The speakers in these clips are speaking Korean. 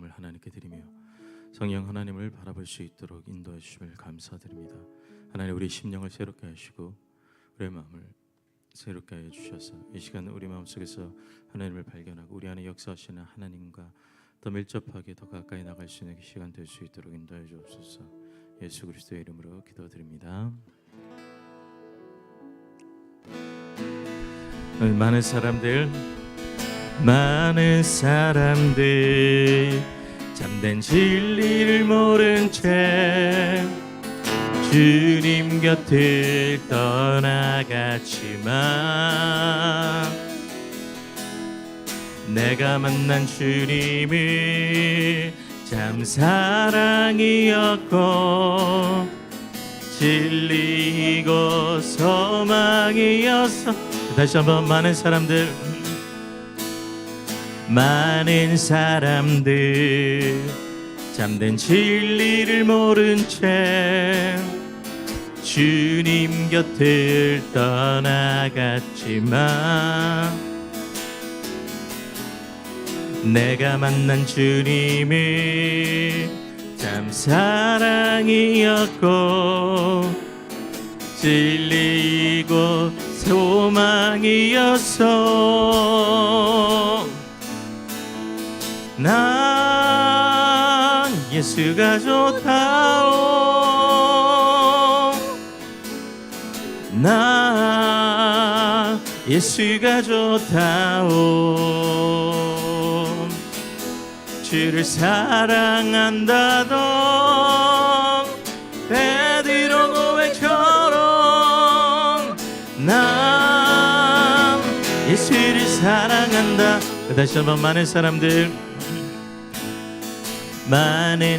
마음을 하나님께 드리며 성령 하나님을 바라볼 수 있도록 인도해 주심을 감사드립니다. 하나님, 우리 심령을 새롭게 하시고 우리의 마음을 새롭게 하여 주셔서 이 시간 우리 마음속에서 하나님을 발견하고 우리 안에 역사하시는 하나님과 더 밀접하게 더 가까이 나갈 수 있는 시간 될 수 있도록 인도해 주옵소서. 예수 그리스도의 이름으로 기도드립니다. 많은 사람들 잠든 진리를 모른 채 주님 곁을 떠나갔지만 내가 만난 주님이 참 사랑이었고 진리이고 소망이었어. 다시 한번 많은 사람들 잠든 진리를 모른 채 주님 곁을 떠나갔지만 내가 만난 주님이 참 사랑이었고 진리이고 소망이었어. 난 예수가 좋다오. 난 예수가 좋다오. 주를 사랑한다던 베드로 고백처럼 난 예수를 사랑한다. 다시 한번 많은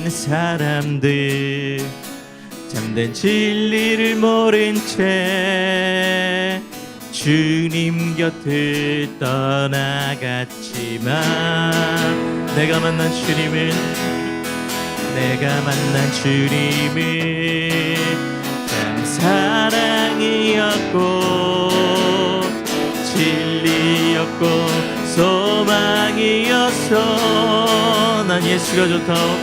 사람들 잠든 진리를 모른 채 주님 곁을 떠나갔지만 내가 만난 주님은 참 사랑이었고 진리였고 소망이었어. 난 예수가 좋다오.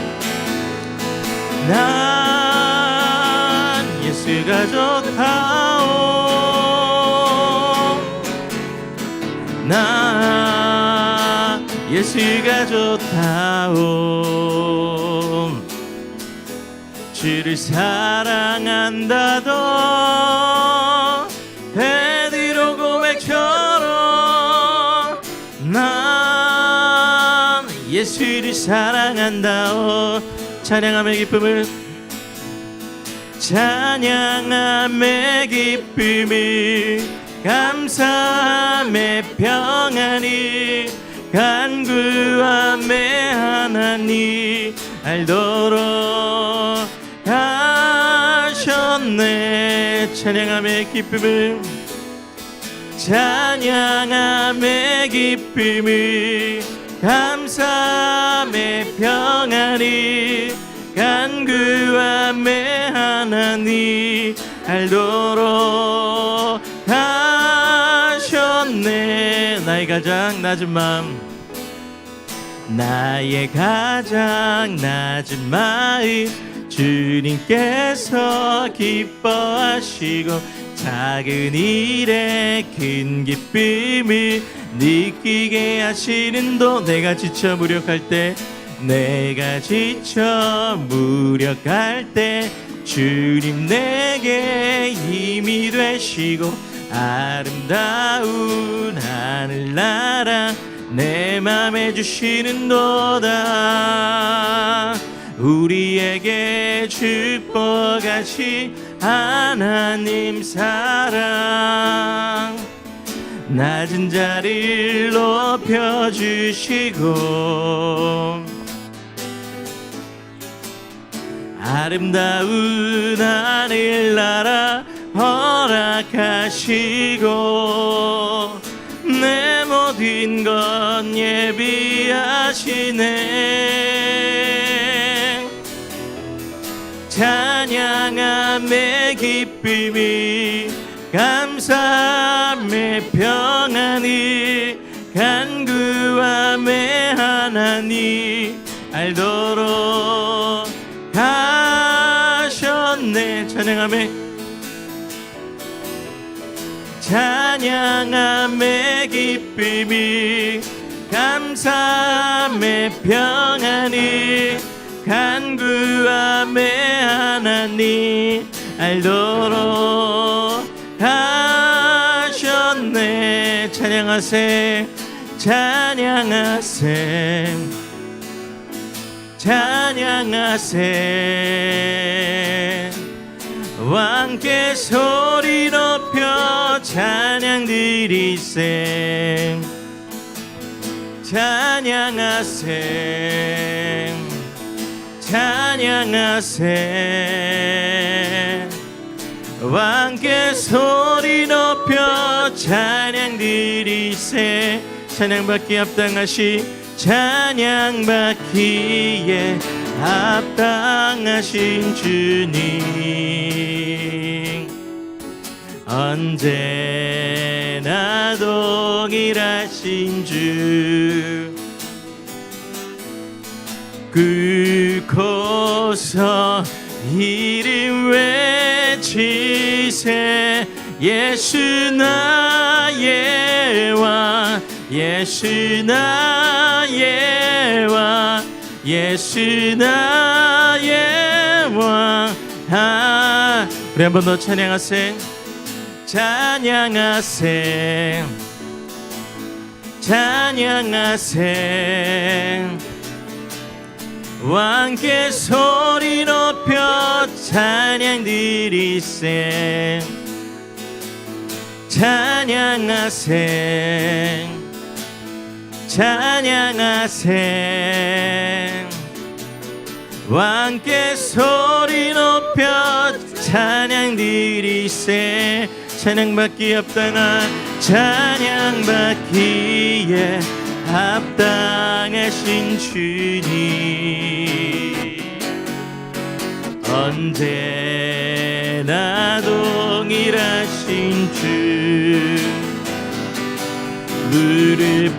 난 예수가 좋다오. 난 예수가 좋다오. 주를 사랑한다던 베드로 고백처럼 난 예수를 사랑한다오. 찬양함의 기쁨을 감사함의 평안이 간구함의 하나님 알도록 하셨네. 찬양함의 기쁨을 감사함의 평안이 간구함의 하나님 알도록 하셨네. 나의 가장 낮은 마음 주님께서 기뻐하시고 작은 일에 큰 기쁨을 느끼게 하시는도 내가 지쳐 무력할 때 주님 내게 힘이 되시고 아름다운 하늘나라 내 맘에 주시는도다. 우리에게 축복하신 하나님 사랑 낮은 자를 높여주시고 아름다운 하늘나라 허락하시고 내 모든 것 예비하시네. 찬양함의 기쁨이 감사함의 평안이 간구함의 하나님 알도록 하셨네. 찬양함에 찬양함의 기쁨이 감사함의 평안이 간구함의 하나님 알도록 하셨네. 찬양하세 찬양하세 찬양하세 왕께 소리 높여 찬양 드리세 찬양하세 찬양하세 왕께 소리 높여 찬양 드리세 찬양받기 합당하시 찬양받기에 합당하신 주님 언제나 동일하신 주 꿇고서 이름 외치세 예수 나의 왕 예수 나의 왕 예수 나의 왕 우리 한 번 더 찬양하세 찬양하세 찬양하세 왕께 소리 높여 찬양 드리세 찬양하세 찬양하세 왕께 소리 높여 찬양 드리세 찬양받기 합당한 찬양받기에 합당하신 주님 언제나 동일하신 주 무릎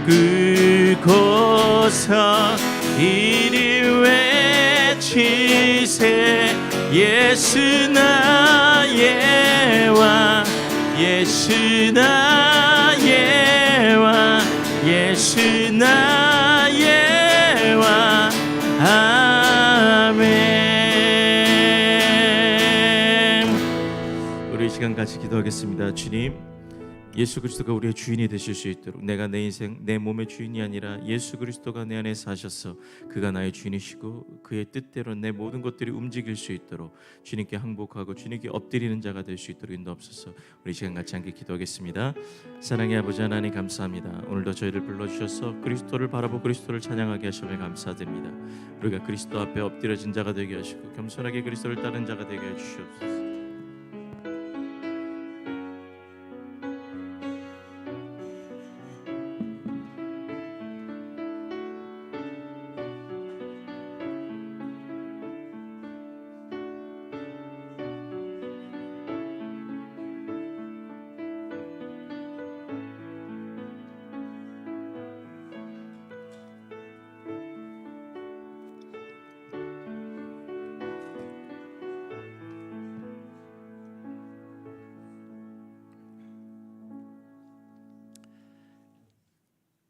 꿇고서 이름 외치세 예수 나의 왕 예수 나의 왕 예수 나의 왕 아멘. 우리 이 시간 같이 기도하겠습니다. 주님 예수 그리스도가 우리의 주인이 되실 수 있도록 내가 내 인생 내 몸의 주인이 아니라 예수 그리스도가 내 안에 사셔서 그가 나의 주인이시고 그의 뜻대로 내 모든 것들이 움직일 수 있도록 주님께 항복하고 주님께 엎드리는 자가 될 수 있도록 인도하옵소서. 우리 시간 같이 함께 기도하겠습니다. 사랑의 아버지 하나님 감사합니다. 오늘도 저희를 불러주셔서 그리스도를 바라보고 그리스도를 찬양하게 하심에 감사드립니다. 우리가 그리스도 앞에 엎드려진 자가 되게 하시고 겸손하게 그리스도를 따르는 자가 되게 해주시옵소서.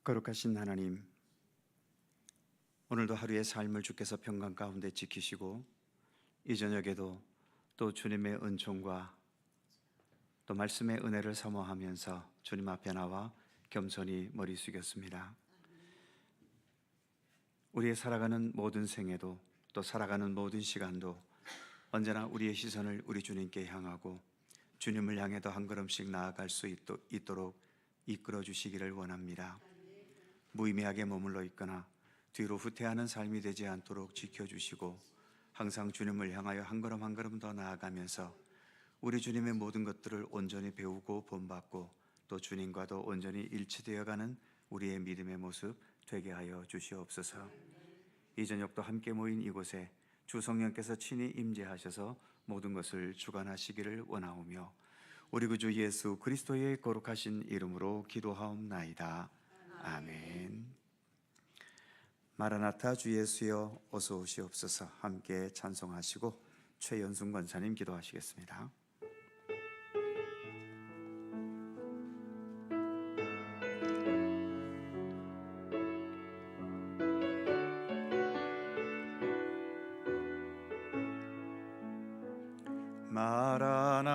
거룩하신 하나님, 오늘도 하루의 삶을 주께서 평강 가운데 지키시고 이 저녁에도 또 주님의 은총과 또 말씀의 은혜를 사모하면서 주님 앞에 나와 겸손히 머리 숙였습니다. 우리의 살아가는 모든 생애도 또 살아가는 모든 시간도 언제나 우리의 시선을 우리 주님께 향하고 주님을 향해 더 한 걸음씩 나아갈 수 있도록 이끌어 주시기를 원합니다. 무의미하게 머물러 있거나 뒤로 후퇴하는 삶이 되지 않도록 지켜주시고 항상 주님을 향하여 한 걸음 한 걸음 더 나아가면서 우리 주님의 모든 것들을 온전히 배우고 본받고 또 주님과도 온전히 일치되어가는 우리의 믿음의 모습 되게 하여 주시옵소서. 이 저녁도 함께 모인 이곳에 주 성령께서 친히 임재하셔서 모든 것을 주관하시기를 원하오며 우리 구주 예수 그리스도의 거룩하신 이름으로 기도하옵나이다. 아멘. 마라나타 주 예수여 어서 오시옵소서. 함께 찬송하시고 최연순 권사님 기도하시겠습니다.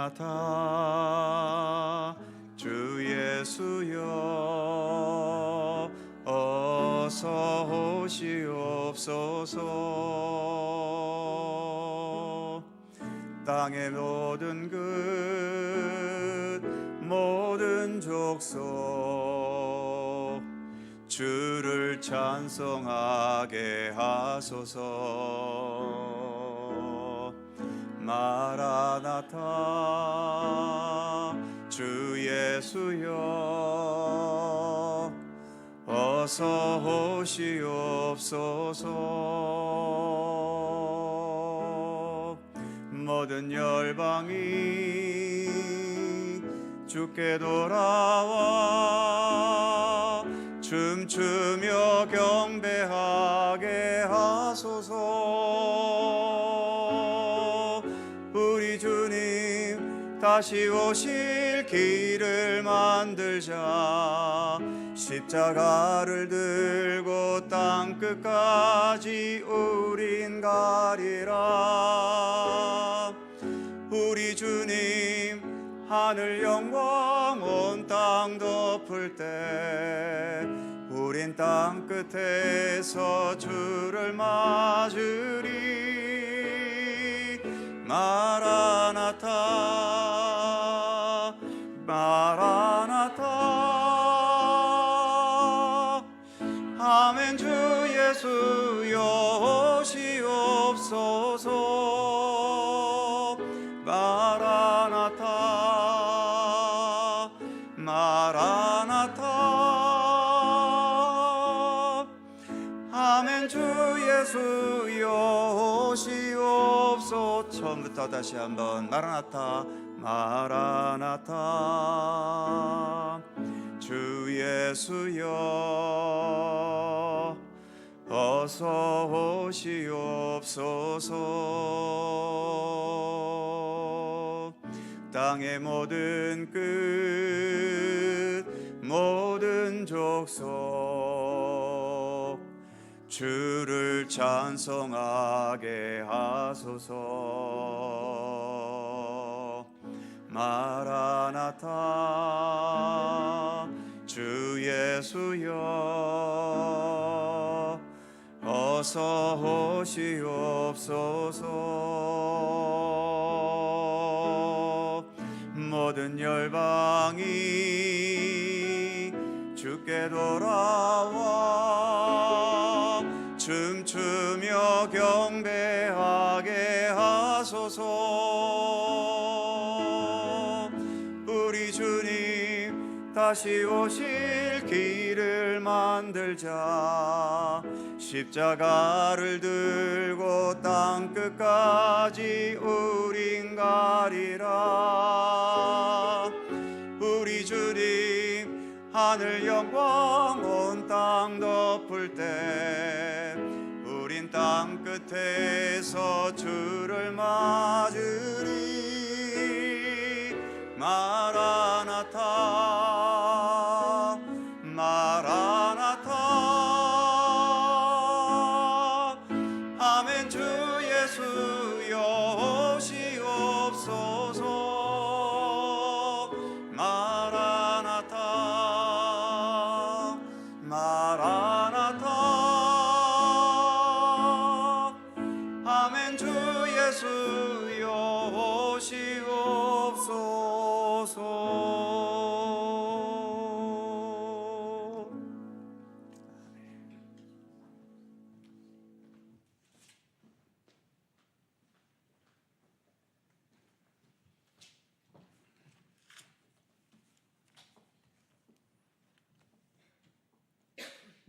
마라나타 주 예수여 어서 오시옵소서. 땅의 모든 끝 모든 족속 주를 찬송하게 하소서. 마라나타 주 예수여 어서 오시옵소서. 모든 열방이 주께 돌아와 춤추며 경배하게 하소서. 우리 주님 다시 오실 길을 만들자. 십자가를 들고 땅끝까지 우린 가리라. 우리 주님 하늘 영광 온 땅 덮을 때 우린 땅끝에서 주를 맞으리. 마라나타 마라나타 아멘. 주 예수여 오시옵소서. 마라나타 마라나타 아멘. 주 예수여 오시옵소서. 처음부터 다시 한번 마라나타 마라나타 주 예수여 어서 오시옵소서. 땅의 모든 끝 모든 족속 주를 찬송하게 하소서. 마라나타 주 예수여 어서 오시옵소서. 모든 열방이 주께 돌아와 춤추며 경배하게 하소서. 우리 주님 다시 오실 길을 만들자. 십자가를 들고 땅끝까지 우린 가리라. 우리 주님 하늘 영광 온 땅 덮을 때 우린 땅끝에서 주를 맞으리. 마라나타 마라나타 아멘. 주 예수여 오시옵소서. 마라나타 마라나타 아멘. 주 예수여 오시옵소서.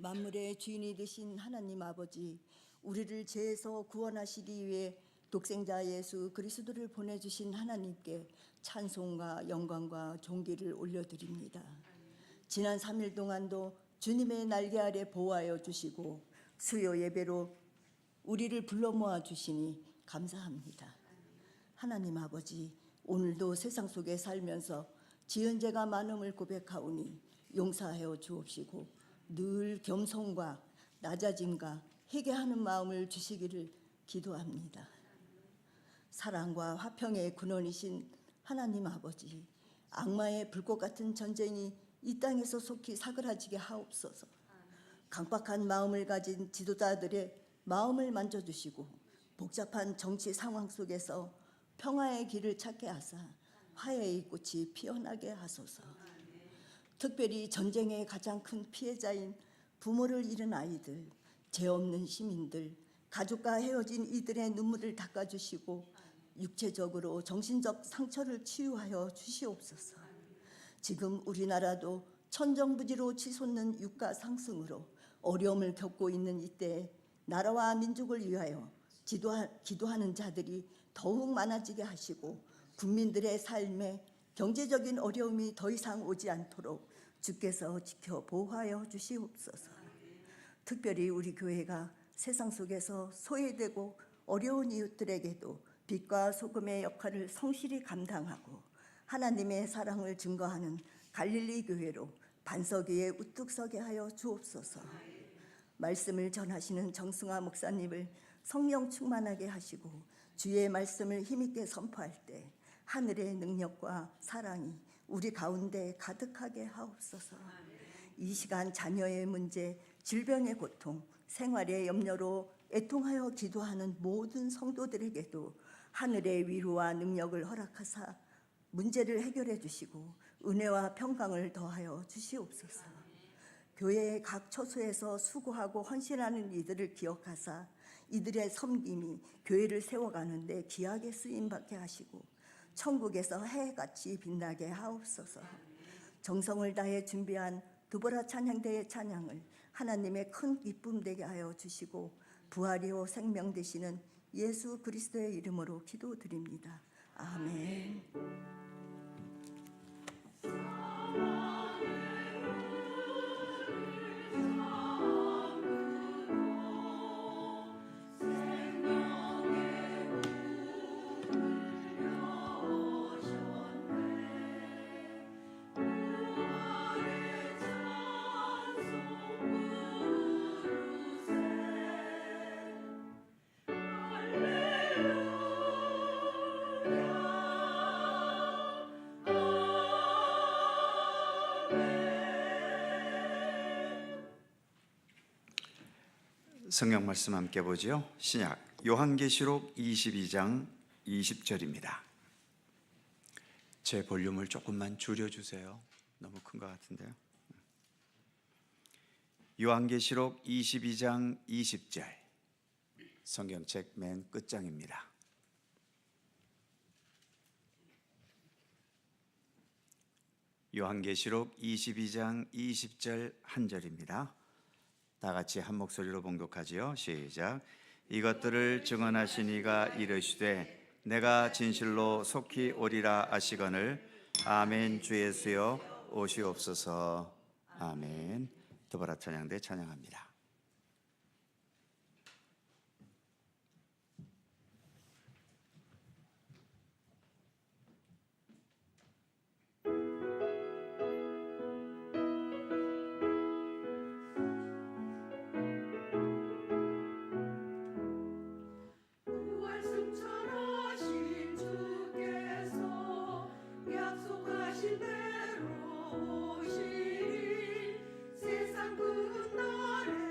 만물의 주인이 되신 하나님 아버지, 우리를 죄에서 구원하시기 위해 독생자 예수 그리스도를 보내주신 하나님께 찬송과 영광과 존귀를 올려드립니다. 지난 3일 동안도 주님의 날개 아래 보호하여 주시고 수요 예배로 우리를 불러 모아 주시니 감사합니다. 하나님 아버지, 오늘도 세상 속에 살면서 지은 죄가 많음을 고백하오니 용서하여 주옵시고 늘 겸손과 낮아짐과 회개하는 마음을 주시기를 기도합니다. 사랑과 화평의 근원이신 하나님 아버지, 악마의 불꽃 같은 전쟁이 이 땅에서 속히 사그라지게 하옵소서. 강박한 마음을 가진 지도자들의 마음을 만져주시고 복잡한 정치 상황 속에서 평화의 길을 찾게 하사 화해의 꽃이 피어나게 하소서. 특별히 전쟁의 가장 큰 피해자인 부모를 잃은 아이들, 죄 없는 시민들, 가족과 헤어진 이들의 눈물을 닦아주시고 육체적으로 정신적 상처를 치유하여 주시옵소서. 지금 우리나라도 천정부지로 치솟는 유가 상승으로 어려움을 겪고 있는 이때에 나라와 민족을 위하여 기도하는 자들이 더욱 많아지게 하시고 국민들의 삶에 경제적인 어려움이 더 이상 오지 않도록 주께서 지켜 보호하여 주시옵소서. 특별히 우리 교회가 세상 속에서 소외되고 어려운 이웃들에게도 빛과 소금의 역할을 성실히 감당하고 하나님의 사랑을 증거하는 갈릴리 교회로 반석 위에 우뚝 서게 하여 주옵소서. 말씀을 전하시는 정승화 목사님을 성령 충만하게 하시고 주의 말씀을 힘있게 선포할 때 하늘의 능력과 사랑이 우리 가운데 가득하게 하옵소서. 이 시간 자녀의 문제, 질병의 고통, 생활의 염려로 애통하여 기도하는 모든 성도들에게도 하늘의 위로와 능력을 허락하사 문제를 해결해 주시고 은혜와 평강을 더하여 주시옵소서. 교회의 각 처소에서 수고하고 헌신하는 이들을 기억하사 이들의 섬김이 교회를 세워가는 데 귀하게 쓰임받게 하시고 천국에서 해같이 빛나게 하옵소서. 정성을 다해 준비한 두보라 찬양대의 찬양을 하나님의 큰 기쁨 되게 하여 주시고 부활이요 생명 되시는 예수 그리스도의 이름으로 기도드립니다. 아멘. 성경 말씀 함께 보죠. 신약 요한계시록 22장 20절입니다. 제 볼륨을 조금만 줄여주세요. 너무 큰 것 같은데요. 요한계시록 22장 20절, 성경책 맨 끝장입니다. 요한계시록 22장 20절 한 절입니다. 다 같이 한 목소리로 봉독하지요. 시작. 이것들을 증언하신 이가 이르시되 내가 진실로 속히 오리라 하시거늘 아멘. 주 예수여 오시옵소서. 아멘. 두보라 찬양대 찬양합니다. 약속하신 대로 오시리 세상 끝날에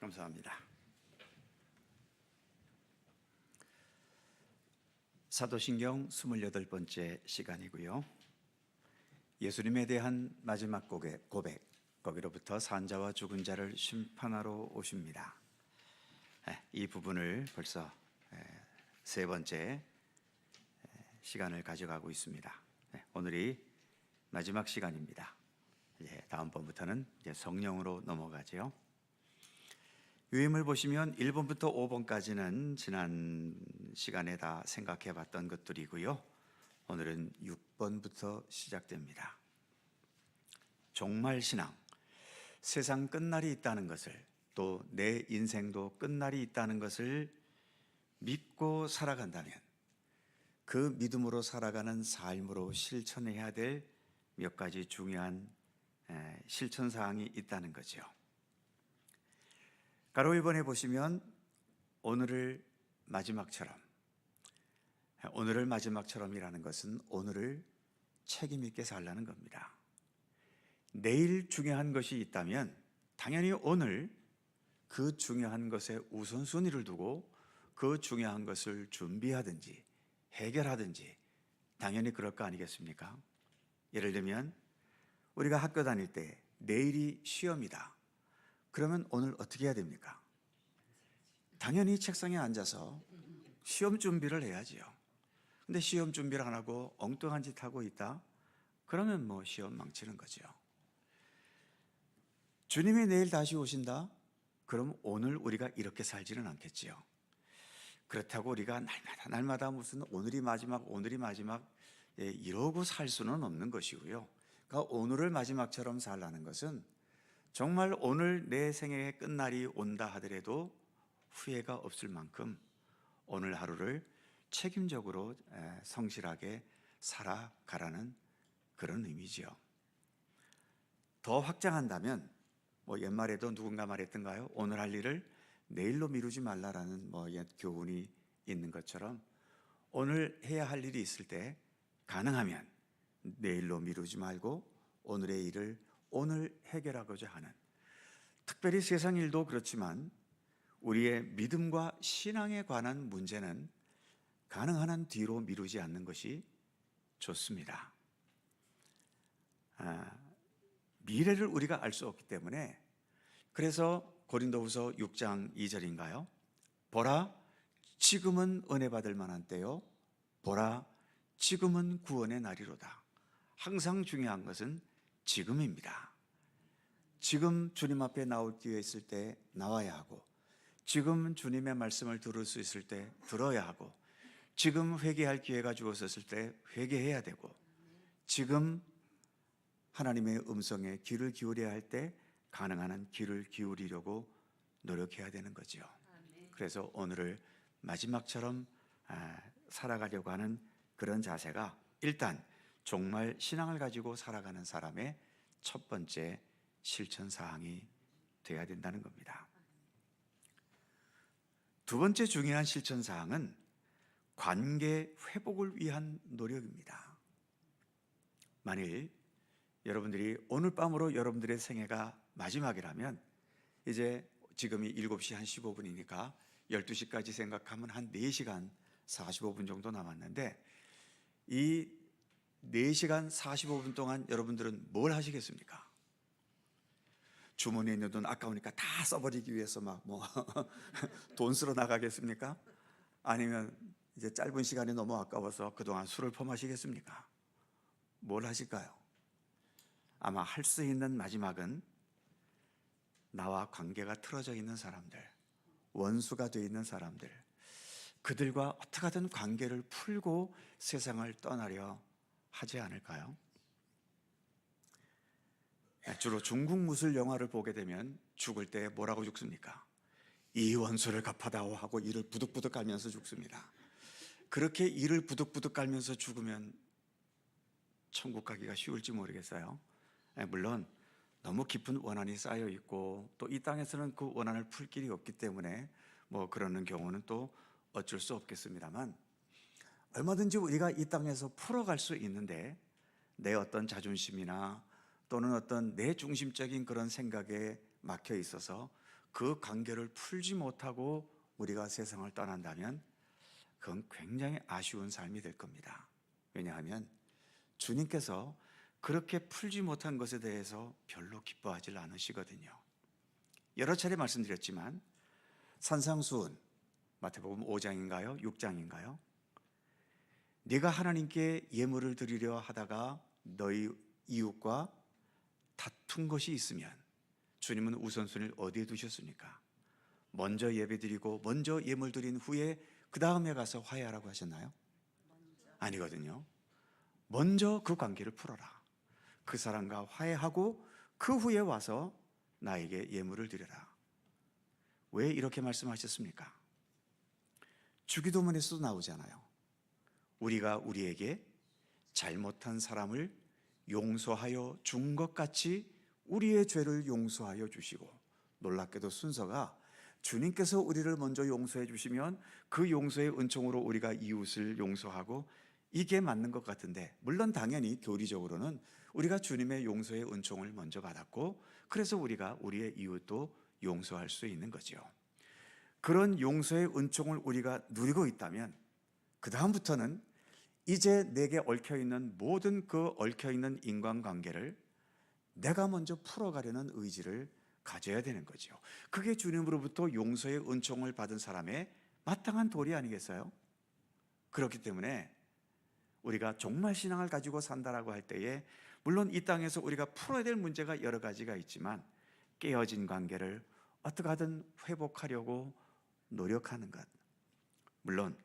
감사합니다. 사도신경 28번째 시간이고요. 예수님에 대한 마지막 고백, 거기로부터 산자와 죽은 자를 심판하러 오십니다. 이 부분을 벌써 세 번째 시간을 가져가고 있습니다. 오늘이 마지막 시간입니다. 다음번부터는 이제 성령으로 넘어가죠. 유임을 보시면 1번부터 5번까지는 지난 시간에 다 생각해 봤던 것들이고요. 오늘은 6번부터 시작됩니다. 종말신앙, 세상 끝날이 있다는 것을, 또 내 인생도 끝날이 있다는 것을 믿고 살아간다면 그 믿음으로 살아가는 삶으로 실천해야 될 몇 가지 중요한 실천사항이 있다는 거죠. 가로 1번에 보시면 오늘을 마지막처럼이라는 것은 오늘을 책임 있게 살라는 겁니다. 내일 중요한 것이 있다면 당연히 오늘 그 중요한 것에 우선순위를 두고 그 중요한 것을 준비하든지 해결하든지 당연히 그럴 거 아니겠습니까? 예를 들면 우리가 학교 다닐 때 내일이 시험이다. 그러면 오늘 어떻게 해야 됩니까? 당연히 책상에 앉아서 시험 준비를 해야지요. 근데 시험 준비를 안 하고 엉뚱한 짓 하고 있다? 그러면 뭐 시험 망치는 거죠. 주님이 내일 다시 오신다? 그럼 오늘 우리가 이렇게 살지는 않겠지요. 그렇다고 우리가 날마다 무슨 오늘이 마지막 이러고 살 수는 없는 것이고요. 그러니까 오늘을 마지막처럼 살라는 것은 정말 오늘 내 생애의 끝날이 온다 하더라도 후회가 없을 만큼 오늘 하루를 책임적으로 성실하게 살아가라는 그런 의미지요. 더 확장한다면 옛말에도 누군가 말했던가요? 오늘 할 일을 내일로 미루지 말라라는 옛 교훈이 있는 것처럼 오늘 해야 할 일이 있을 때 가능하면 내일로 미루지 말고 오늘의 일을 오늘 해결하고자 하는, 특별히 세상 일도 그렇지만 우리의 믿음과 신앙에 관한 문제는 가능한 한 뒤로 미루지 않는 것이 좋습니다. 미래를 우리가 알 수 없기 때문에, 그래서 고린도후서 6장 2절인가요? 보라, 지금은 은혜 받을 만한 때요. 보라, 지금은 구원의 날이로다. 항상 중요한 것은 지금입니다. 지금 주님 앞에 나올 기회 있을 때 나와야 하고, 지금 주님의 말씀을 들을 수 있을 때 들어야 하고, 지금 회개할 기회가 주어졌을 때 회개해야 되고, 지금 하나님의 음성에 귀를 기울여야 할 때 가능한 한 귀를 기울이려고 노력해야 되는 거죠. 그래서 오늘을 마지막처럼 살아가려고 하는 그런 자세가 일단 정말 신앙을 가지고 살아가는 사람의 첫 번째 실천 사항이 되어야 된다는 겁니다. 두 번째 중요한 실천 사항은 관계 회복을 위한 노력입니다. 만일 여러분들이 오늘 밤으로 여러분들의 생애가 마지막이라면, 이제 지금이 7시 한 15분이니까 12시까지 생각하면 한 4시간 45분 정도 남았는데, 이 4시간 45분 동안 여러분들은 뭘 하시겠습니까? 주머니에 있는 돈 아까우니까 다 써버리기 위해서 돈 쓰러 나가겠습니까? 아니면 이제 짧은 시간이 너무 아까워서 그동안 술을 퍼마시겠습니까? 뭘 하실까요? 아마 할 수 있는 마지막은 나와 관계가 틀어져 있는 사람들, 원수가 되어 있는 사람들, 그들과 어떻게 하든 관계를 풀고 세상을 떠나려 하지 않을까요? 주로 중국 무술 영화를 보게 되면 죽을 때 뭐라고 죽습니까? 이 원수를 갚아다오 하고 이를 부득부득 깔면서 죽습니다. 그렇게 이를 부득부득 깔면서 죽으면 천국 가기가 쉬울지 모르겠어요. 물론 너무 깊은 원한이 쌓여 있고 또 이 땅에서는 그 원한을 풀 길이 없기 때문에 그러는 경우는 또 어쩔 수 없겠습니다만, 얼마든지 우리가 이 땅에서 풀어갈 수 있는데, 내 어떤 자존심이나 또는 어떤 내 중심적인 그런 생각에 막혀 있어서 그 관계를 풀지 못하고 우리가 세상을 떠난다면 그건 굉장히 아쉬운 삶이 될 겁니다. 왜냐하면 주님께서 그렇게 풀지 못한 것에 대해서 별로 기뻐하지 않으시거든요. 여러 차례 말씀드렸지만 산상수훈 마태복음 5장인가요? 6장인가요? 네가 하나님께 예물을 드리려 하다가 너희 이웃과 다툰 것이 있으면 주님은 우선순위를 어디에 두셨습니까? 먼저 예배드리고 먼저 예물 드린 후에 그 다음에 가서 화해하라고 하셨나요? 아니거든요. 먼저 그 관계를 풀어라. 그 사람과 화해하고 그 후에 와서 나에게 예물을 드려라. 왜 이렇게 말씀하셨습니까? 주기도문에서도 나오잖아요. 우리가 우리에게 잘못한 사람을 용서하여 준 것 같이 우리의 죄를 용서하여 주시고, 놀랍게도 순서가 주님께서 우리를 먼저 용서해 주시면 그 용서의 은총으로 우리가 이웃을 용서하고, 이게 맞는 것 같은데, 물론 당연히 교리적으로는 우리가 주님의 용서의 은총을 먼저 받았고 그래서 우리가 우리의 이웃도 용서할 수 있는 거죠. 그런 용서의 은총을 우리가 누리고 있다면 그 다음부터는 이제 내게 얽혀있는 모든 그 얽혀있는 인간관계를 내가 먼저 풀어가려는 의지를 가져야 되는 거죠. 그게 주님으로부터 용서의 은총을 받은 사람의 마땅한 도리 아니겠어요? 그렇기 때문에 우리가 종말 신앙을 가지고 산다라고 할 때에 물론 이 땅에서 우리가 풀어야 될 문제가 여러 가지가 있지만 깨어진 관계를 어떻게 하든 회복하려고 노력하는 것, 물론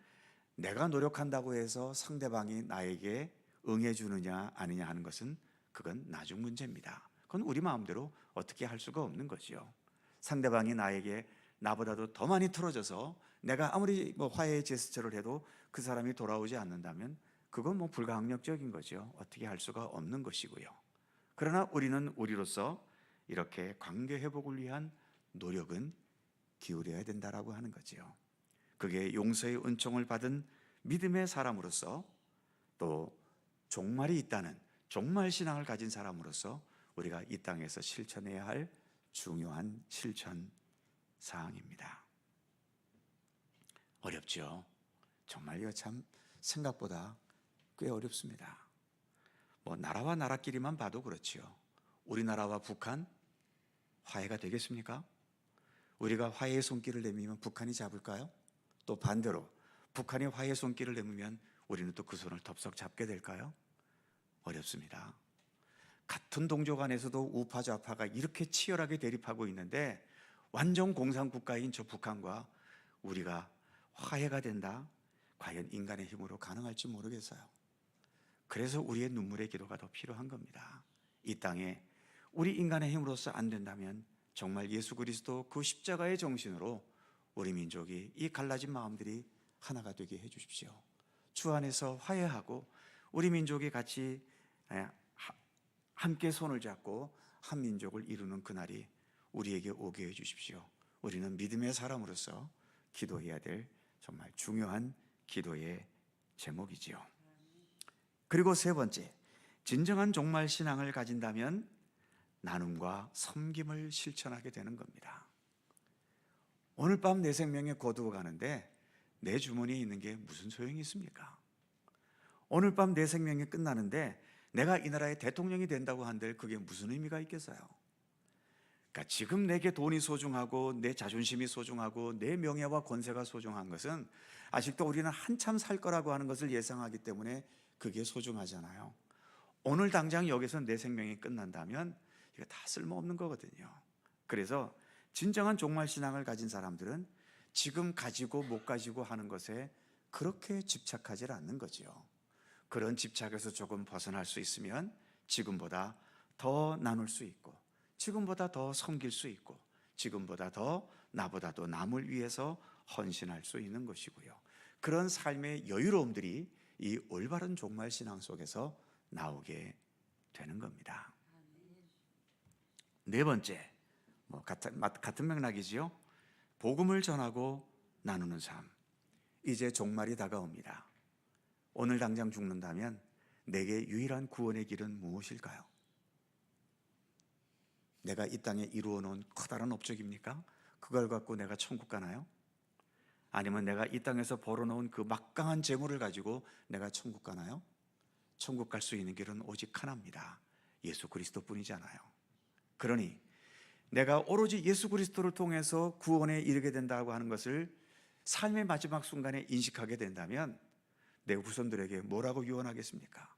내가 노력한다고 해서 상대방이 나에게 응해주느냐 아니냐 하는 것은 그건 나중 문제입니다. 그건 우리 마음대로 어떻게 할 수가 없는 거죠. 상대방이 나에게 나보다도 더 많이 틀어져서 내가 아무리 화해의 제스처를 해도 그 사람이 돌아오지 않는다면 그건 불가항력적인 거죠. 어떻게 할 수가 없는 것이고요. 그러나 우리는 우리로서 이렇게 관계 회복을 위한 노력은 기울여야 된다라고 하는 거죠. 그게 용서의 은총을 받은 믿음의 사람으로서, 또 종말이 있다는 종말 신앙을 가진 사람으로서 우리가 이 땅에서 실천해야 할 중요한 실천 사항입니다. 어렵죠. 정말 이거 참 생각보다 꽤 어렵습니다. 나라와 나라끼리만 봐도 그렇지요. 우리나라와 북한 화해가 되겠습니까? 우리가 화해의 손길을 내밀면 북한이 잡을까요? 또 반대로 북한이 화해의 손길을 내밀면 우리는 또 그 손을 덥석 잡게 될까요? 어렵습니다. 같은 동족 안에서도 우파 좌파가 이렇게 치열하게 대립하고 있는데 완전 공산국가인 저 북한과 우리가 화해가 된다? 과연 인간의 힘으로 가능할지 모르겠어요. 그래서 우리의 눈물의 기도가 더 필요한 겁니다. 이 땅에 우리 인간의 힘으로서 안 된다면 정말 예수 그리스도 그 십자가의 정신으로 우리 민족이 이 갈라진 마음들이 하나가 되게 해 주십시오. 주 안에서 화해하고 우리 민족이 같이 함께 손을 잡고 한 민족을 이루는 그날이 우리에게 오게 해 주십시오. 우리는 믿음의 사람으로서 기도해야 될 정말 중요한 기도의 제목이지요. 그리고 세 번째, 진정한 종말 신앙을 가진다면 나눔과 섬김을 실천하게 되는 겁니다. 오늘 밤 내 생명에 거두어 가는데 내 주머니에 있는 게 무슨 소용이 있습니까? 오늘 밤 내 생명이 끝나는데 내가 이 나라의 대통령이 된다고 한들 그게 무슨 의미가 있겠어요? 그러니까 지금 내게 돈이 소중하고 내 자존심이 소중하고 내 명예와 권세가 소중한 것은 아직도 우리는 한참 살 거라고 하는 것을 예상하기 때문에 그게 소중하잖아요. 오늘 당장 여기서 내 생명이 끝난다면 이거 다 쓸모없는 거거든요. 그래서 진정한 종말신앙을 가진 사람들은 지금 가지고 못 가지고 하는 것에 그렇게 집착하지 않는 거죠. 그런 집착에서 조금 벗어날 수 있으면 지금보다 더 나눌 수 있고, 지금보다 더 섬길 수 있고, 지금보다 더 나보다도 남을 위해서 헌신할 수 있는 것이고요. 그런 삶의 여유로움들이 이 올바른 종말신앙 속에서 나오게 되는 겁니다. 네 번째, 같은 맥락이지요. 복음을 전하고 나누는 삶. 이제 종말이 다가옵니다. 오늘 당장 죽는다면 내게 유일한 구원의 길은 무엇일까요? 내가 이 땅에 이루어 놓은 커다란 업적입니까? 그걸 갖고 내가 천국 가나요? 아니면 내가 이 땅에서 벌어놓은 그 막강한 재물을 가지고 내가 천국 가나요? 천국 갈 수 있는 길은 오직 하나입니다. 예수 그리스도뿐이잖아요. 그러니 내가 오로지 예수 그리스도를 통해서 구원에 이르게 된다고 하는 것을 삶의 마지막 순간에 인식하게 된다면 내 후손들에게 뭐라고 유언하겠습니까?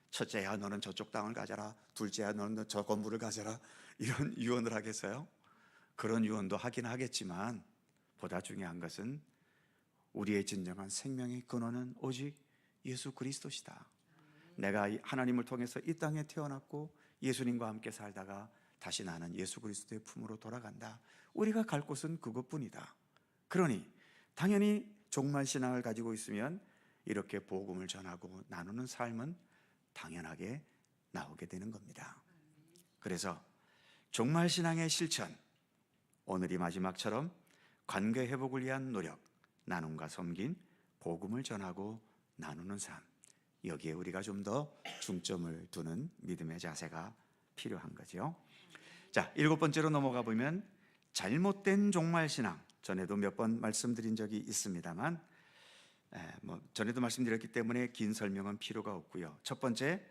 첫째야 너는 저쪽 땅을 가져라, 둘째야 너는 저 건물을 가져라, 이런 유언을 하겠어요? 그런 유언도 하긴 하겠지만 보다 중요한 것은 우리의 진정한 생명의 근원은 오직 예수 그리스도시다. 내가 하나님을 통해서 이 땅에 태어났고 예수님과 함께 살다가 다시 나는 예수 그리스도의 품으로 돌아간다. 우리가 갈 곳은 그것뿐이다. 그러니 당연히 종말 신앙을 가지고 있으면 이렇게 복음을 전하고 나누는 삶은 당연하게 나오게 되는 겁니다. 그래서 종말 신앙의 실천, 오늘이 마지막처럼 관계 회복을 위한 노력, 나눔과 섬긴, 복음을 전하고 나누는 삶, 여기에 우리가 좀 더 중점을 두는 믿음의 자세가 필요한 거죠. 자, 7번째로 넘어가 보면 잘못된 종말 신앙. 전에도 몇 번 말씀드린 적이 있습니다만 전에도 말씀드렸기 때문에 긴 설명은 필요가 없고요. 첫 번째,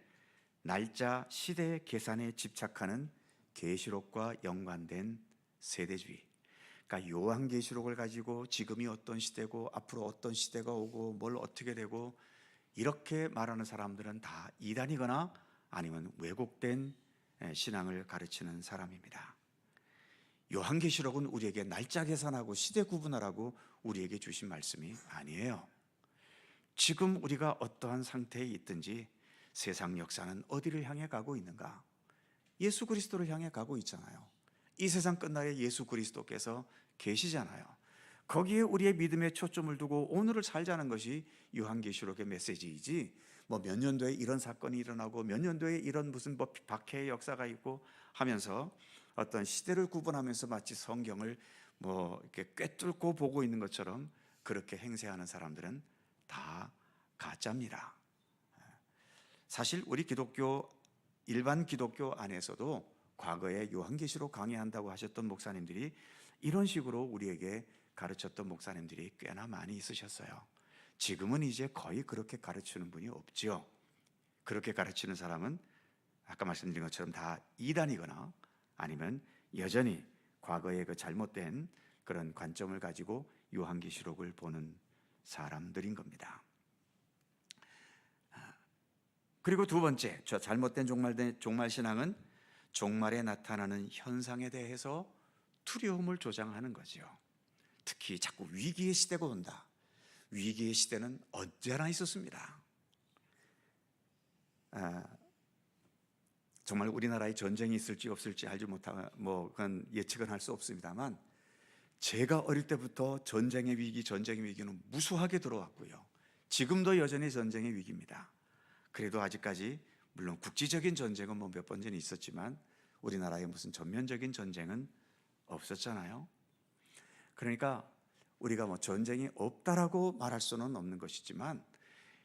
날짜, 시대 계산에 집착하는 계시록과 연관된 세대주의. 그러니까 요한계시록을 가지고 지금이 어떤 시대고 앞으로 어떤 시대가 오고 뭘 어떻게 되고 이렇게 말하는 사람들은 다 이단이거나 아니면 왜곡된 신앙을 가르치는 사람입니다. 요한계시록은 우리에게 날짜 계산하고 시대 구분하라고 우리에게 주신 말씀이 아니에요. 지금 우리가 어떠한 상태에 있든지 세상 역사는 어디를 향해 가고 있는가? 예수 그리스도를 향해 가고 있잖아요. 이 세상 끝날에 예수 그리스도께서 계시잖아요. 거기에 우리의 믿음의 초점을 두고 오늘을 살자는 것이 요한계시록의 메시지이지, 뭐 몇 년도에 이런 사건이 일어나고 몇 년도에 이런 무슨 뭐 박해의 역사가 있고 하면서 어떤 시대를 구분하면서 마치 성경을 뭐 이렇게 꿰뚫고 보고 있는 것처럼 그렇게 행세하는 사람들은 다 가짜입니다. 사실 우리 기독교, 일반 기독교 안에서도 과거에 요한계시록 강의한다고 하셨던 목사님들이 이런 식으로 우리에게 가르쳤던 목사님들이 꽤나 많이 있으셨어요. 지금은 이제 거의 그렇게 가르치는 분이 없죠. 그렇게 가르치는 사람은 아까 말씀드린 것처럼 다 이단이거나 아니면 여전히 과거의 그 잘못된 그런 관점을 가지고 요한계시록을 보는 사람들인 겁니다. 그리고 두 번째, 저 잘못된 종말 신앙은 종말에 나타나는 현상에 대해서 두려움을 조장하는 거죠. 특히 자꾸 위기의 시대가 온다. 위기의 시대는 언제나 있었습니다. 정말 우리나라에 전쟁이 있을지 없을지 알지 못하고 그건 예측은 할 수 없습니다만 제가 어릴 때부터 전쟁의 위기는 무수하게 들어왔고요. 지금도 여전히 전쟁의 위기입니다. 그래도 아직까지 물론 국지적인 전쟁은 뭐 몇 번 전에 있었지만 우리나라에 무슨 전면적인 전쟁은 없었잖아요. 그러니까 우리가 뭐 전쟁이 없다라고 말할 수는 없는 것이지만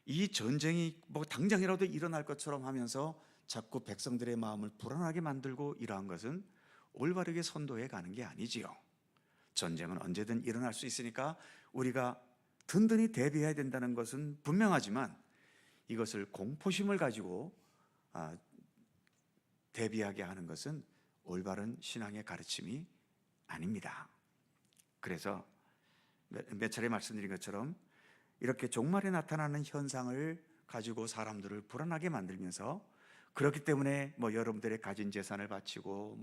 이 전쟁이 뭐 당장이라도 일어날 것처럼 하면서 자꾸 백성들의 마음을 불안하게 만들고 이러한 것은 올바르게 선도해 가는 게 아니지요. 전쟁은 언제든 일어날 수 있으니까 우리가 든든히 대비해야 된다는 것은 분명하지만 이것을 공포심을 가지고 대비하게 하는 것은 올바른 신앙의 가르침이 아닙니다. 그래서 몇 차례 말씀드린 것처럼 이렇게 종말에 나타나는 현상을 가지고 사람들을 불안하게 만들면서 그렇기 때문에 뭐 여러분들의 가진 재산을 바치고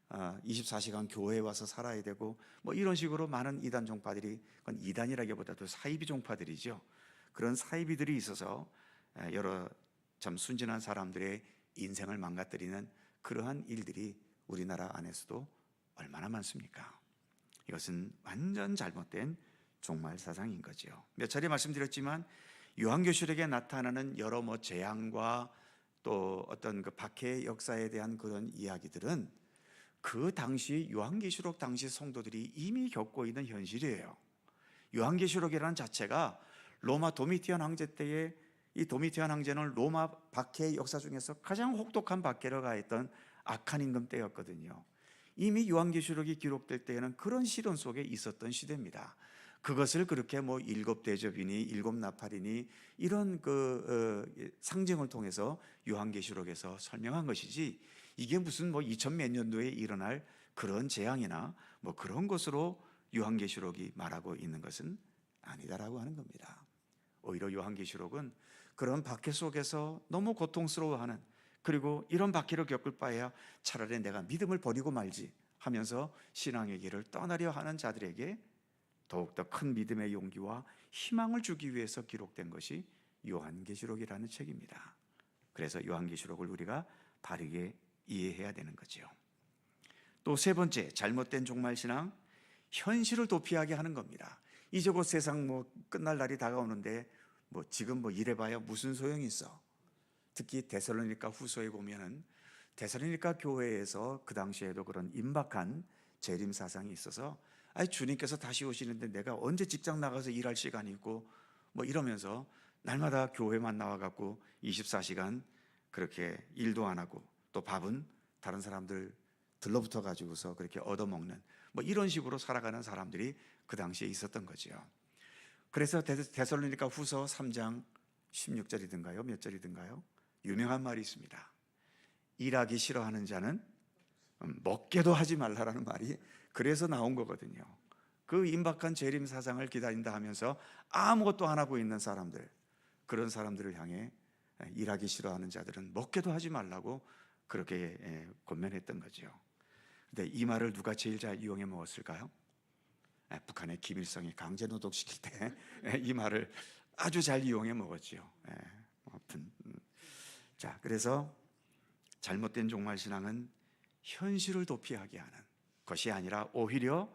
24시간 교회에 와서 살아야 되고 뭐 이런 식으로 많은 이단 종파들이, 그건 이단이라기보다도 사이비 종파들이죠. 그런 사이비들이 있어서 여러 참 순진한 사람들의 인생을 망가뜨리는 그러한 일들이 우리나라 안에서도 얼마나 많습니까? 이것은 완전 잘못된 종말 사상인 거죠. 몇 차례 말씀드렸지만 요한계시록에 나타나는 여러 재앙과 또 어떤 그 박해의 역사에 대한 그런 이야기들은 그 당시 요한계시록 당시 성도들이 이미 겪고 있는 현실이에요. 요한계시록이라는 자체가 로마 도미티안 황제 때에 이 도미티안 황제는 로마 박해의 역사 중에서 가장 혹독한 박해를 가했던 악한 임금 때였거든요. 이미 요한계시록이 기록될 때에는 그런 시련 속에 있었던 시대입니다. 그것을 그렇게 뭐 일곱 대접이니 일곱 나팔이니 이런 상징을 통해서 요한계시록에서 설명한 것이지, 이게 무슨 뭐 2000 몇 년도에 일어날 그런 재앙이나 뭐 그런 것으로 요한계시록이 말하고 있는 것은 아니다라고 하는 겁니다. 오히려 요한계시록은 그런 박해 속에서 너무 고통스러워하는, 그리고 이런 박해를 겪을 바에야 차라리 내가 믿음을 버리고 말지 하면서 신앙의 길을 떠나려 하는 자들에게 더욱더 큰 믿음의 용기와 희망을 주기 위해서 기록된 것이 요한계시록이라는 책입니다. 그래서 요한계시록을 우리가 바르게 이해해야 되는 거죠. 또 세 번째, 잘못된 종말신앙, 현실을 도피하게 하는 겁니다. 이제 곧 세상 뭐 끝날 날이 다가오는데 뭐 지금 뭐 이래봐야 무슨 소용이 있어. 특히 데살로니가 후서에 보면은 데살로니가 교회에서 그 당시에도 그런 임박한 재림 사상이 있어서, 주님께서 다시 오시는데 내가 언제 직장 나가서 일할 시간이 있고 뭐 이러면서 날마다 교회만 나와 갖고 24시간 그렇게 일도 안 하고 또 밥은 다른 사람들 들러붙어 가지고서 그렇게 얻어먹는 뭐 이런 식으로 살아가는 사람들이 그 당시에 있었던 거죠. 그래서 데살로니가 후서 3장 16절이든가요? 몇 절이든가요? 유명한 말이 있습니다. 일하기 싫어하는 자는 먹게도 하지 말라라는 말이 그래서 나온 거거든요. 그 임박한 재림 사상을 기다린다 하면서 아무것도 안 하고 있는 사람들, 그런 사람들을 향해 일하기 싫어하는 자들은 먹게도 하지 말라고 그렇게 권면했던 거죠. 근데 이 말을 누가 제일 잘 이용해 먹었을까요? 북한의 김일성이 강제 노동시킬 때 이 말을 아주 잘 이용해 먹었죠. 아무튼 자, 그래서 잘못된 종말신앙은 현실을 도피하게 하는 것이 아니라 오히려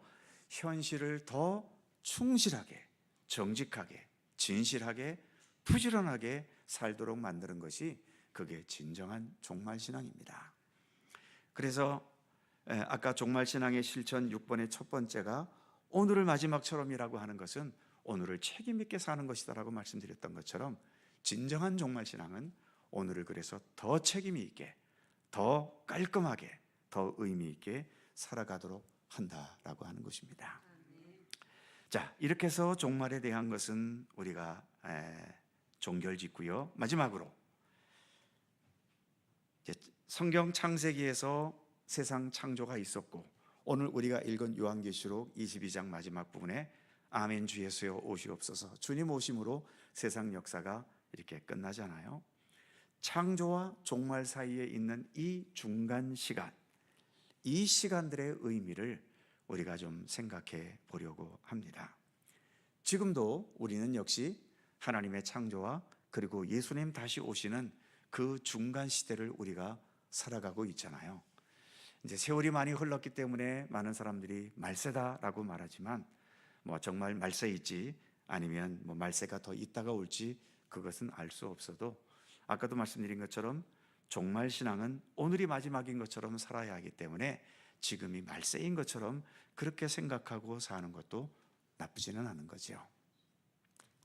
현실을 더 충실하게, 정직하게, 진실하게, 부지런하게 살도록 만드는 것이 그게 진정한 종말신앙입니다. 그래서 아까 종말신앙의 실천 6번의 첫 번째가 오늘을 마지막처럼이라고 하는 것은 오늘을 책임 있게 사는 것이다라고 말씀드렸던 것처럼, 진정한 종말신앙은 오늘을 그래서 더 책임이 있게, 더 깔끔하게, 더 의미 있게 살아가도록 한다라고 하는 것입니다. 자, 이렇게 해서 종말에 대한 것은 우리가 종결짓고요. 마지막으로 성경 창세기에서 세상 창조가 있었고, 오늘 우리가 읽은 요한계시록 22장 마지막 부분에 아멘 주 예수여 오시옵소서, 주님 오심으로 세상 역사가 이렇게 끝나잖아요. 창조와 종말 사이에 있는 이 중간 시간, 이 시간들의 의미를 우리가 좀 생각해 보려고 합니다. 지금도 우리는 역시 하나님의 창조와 그리고 예수님 다시 오시는 그 중간 시대를 우리가 살아가고 있잖아요. 이제 세월이 많이 흘렀기 때문에 많은 사람들이 말세다라고 말하지만, 뭐 정말 말세 있지 아니면 뭐 말세가 더 있다가 올지 그것은 알 수 없어도, 아까도 말씀드린 것처럼 종말 신앙은 오늘이 마지막인 것처럼 살아야 하기 때문에 지금이 말세인 것처럼 그렇게 생각하고 사는 것도 나쁘지는 않은 거죠.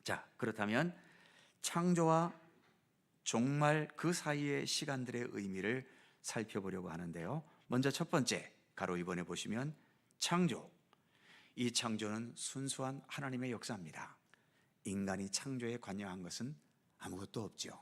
자, 그렇다면 창조와 종말 그 사이의 시간들의 의미를 살펴보려고 하는데요. 먼저 첫 번째, 가로 2번에 보시면 창조. 이 창조는 순수한 하나님의 역사입니다. 인간이 창조에 관여한 것은 아무것도 없죠.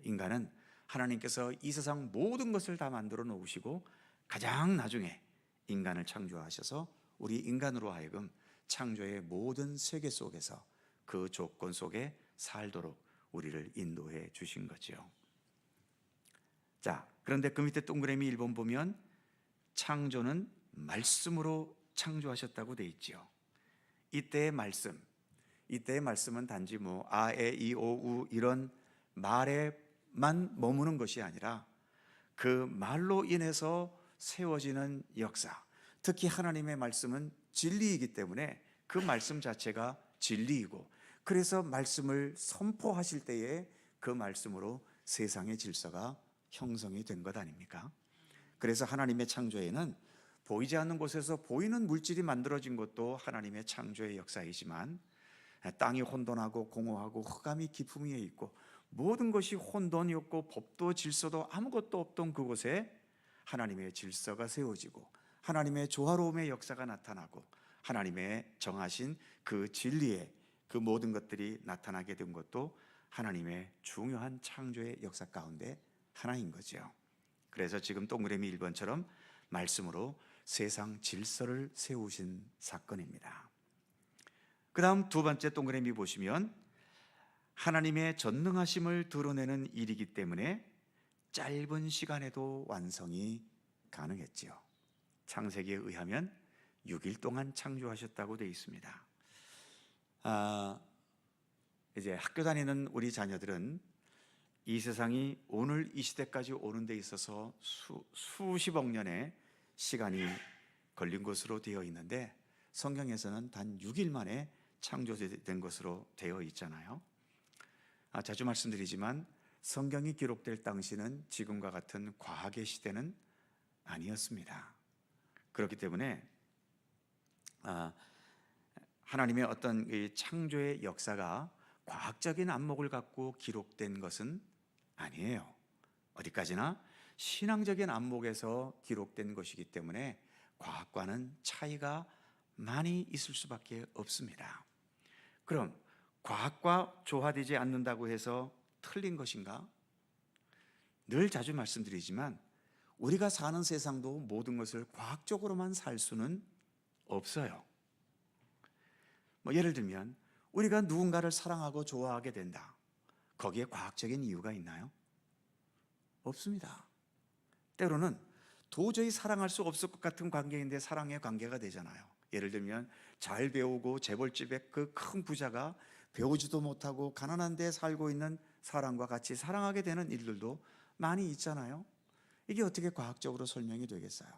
인간은 하나님께서 이 세상 모든 것을 다 만들어 놓으시고 가장 나중에 인간을 창조하셔서 우리 인간으로 하여금 창조의 모든 세계 속에서 그 조건 속에 살도록 우리를 인도해 주신 거죠. 자, 그런데 그 밑에 동그라미 1번 보면 창조는 말씀으로 창조하셨다고 돼 있죠. 이때의 말씀은 단지 뭐 아, 에, 이, 오, 우 이런 말에만 머무는 것이 아니라 그 말로 인해서 세워지는 역사, 특히 하나님의 말씀은 진리이기 때문에 그 말씀 자체가 진리이고, 그래서 말씀을 선포하실 때에 그 말씀으로 세상의 질서가 형성이 된 것 아닙니까? 그래서 하나님의 창조에는 보이지 않는 곳에서 보이는 물질이 만들어진 것도 하나님의 창조의 역사이지만, 땅이 혼돈하고 공허하고 흑암이 깊음 위에 있고 모든 것이 혼돈이었고 법도 질서도 아무것도 없던 그곳에 하나님의 질서가 세워지고 하나님의 조화로움의 역사가 나타나고 하나님의 정하신 그 진리의 그 모든 것들이 나타나게 된 것도 하나님의 중요한 창조의 역사 가운데 하나인 거죠. 그래서 지금 동그라미 1번처럼 말씀으로 세상 질서를 세우신 사건입니다. 그 다음 두 번째 동그라미 보시면 하나님의 전능하심을 드러내는 일이기 때문에 짧은 시간에도 완성이 가능했지요. 창세기에 의하면 6일 동안 창조하셨다고 되어 있습니다. 이제 학교 다니는 우리 자녀들은 이 세상이 오늘 이 시대까지 오는 데 있어서 수십억 년의 시간이 걸린 것으로 되어 있는데 성경에서는 단 6일 만에 창조된 것으로 되어 있잖아요. 자주 말씀드리지만 성경이 기록될 당시는 지금과 같은 과학의 시대는 아니었습니다. 그렇기 때문에 하나님의 어떤 이 창조의 역사가 과학적인 안목을 갖고 기록된 것은 아니에요. 어디까지나 신앙적인 안목에서 기록된 것이기 때문에 과학과는 차이가 많이 있을 수밖에 없습니다. 그럼 과학과 조화되지 않는다고 해서 틀린 것인가? 늘 자주 말씀드리지만 우리가 사는 세상도 모든 것을 과학적으로만 살 수는 없어요. 예를 들면 우리가 누군가를 사랑하고 좋아하게 된다. 거기에 과학적인 이유가 있나요? 없습니다. 때로는 도저히 사랑할 수 없을 것 같은 관계인데 사랑의 관계가 되잖아요. 예를 들면 잘 배우고 재벌집의 그 큰 부자가 배우지도 못하고 가난한 데 살고 있는 사람과 같이 사랑하게 되는 일들도 많이 있잖아요. 이게 어떻게 과학적으로 설명이 되겠어요?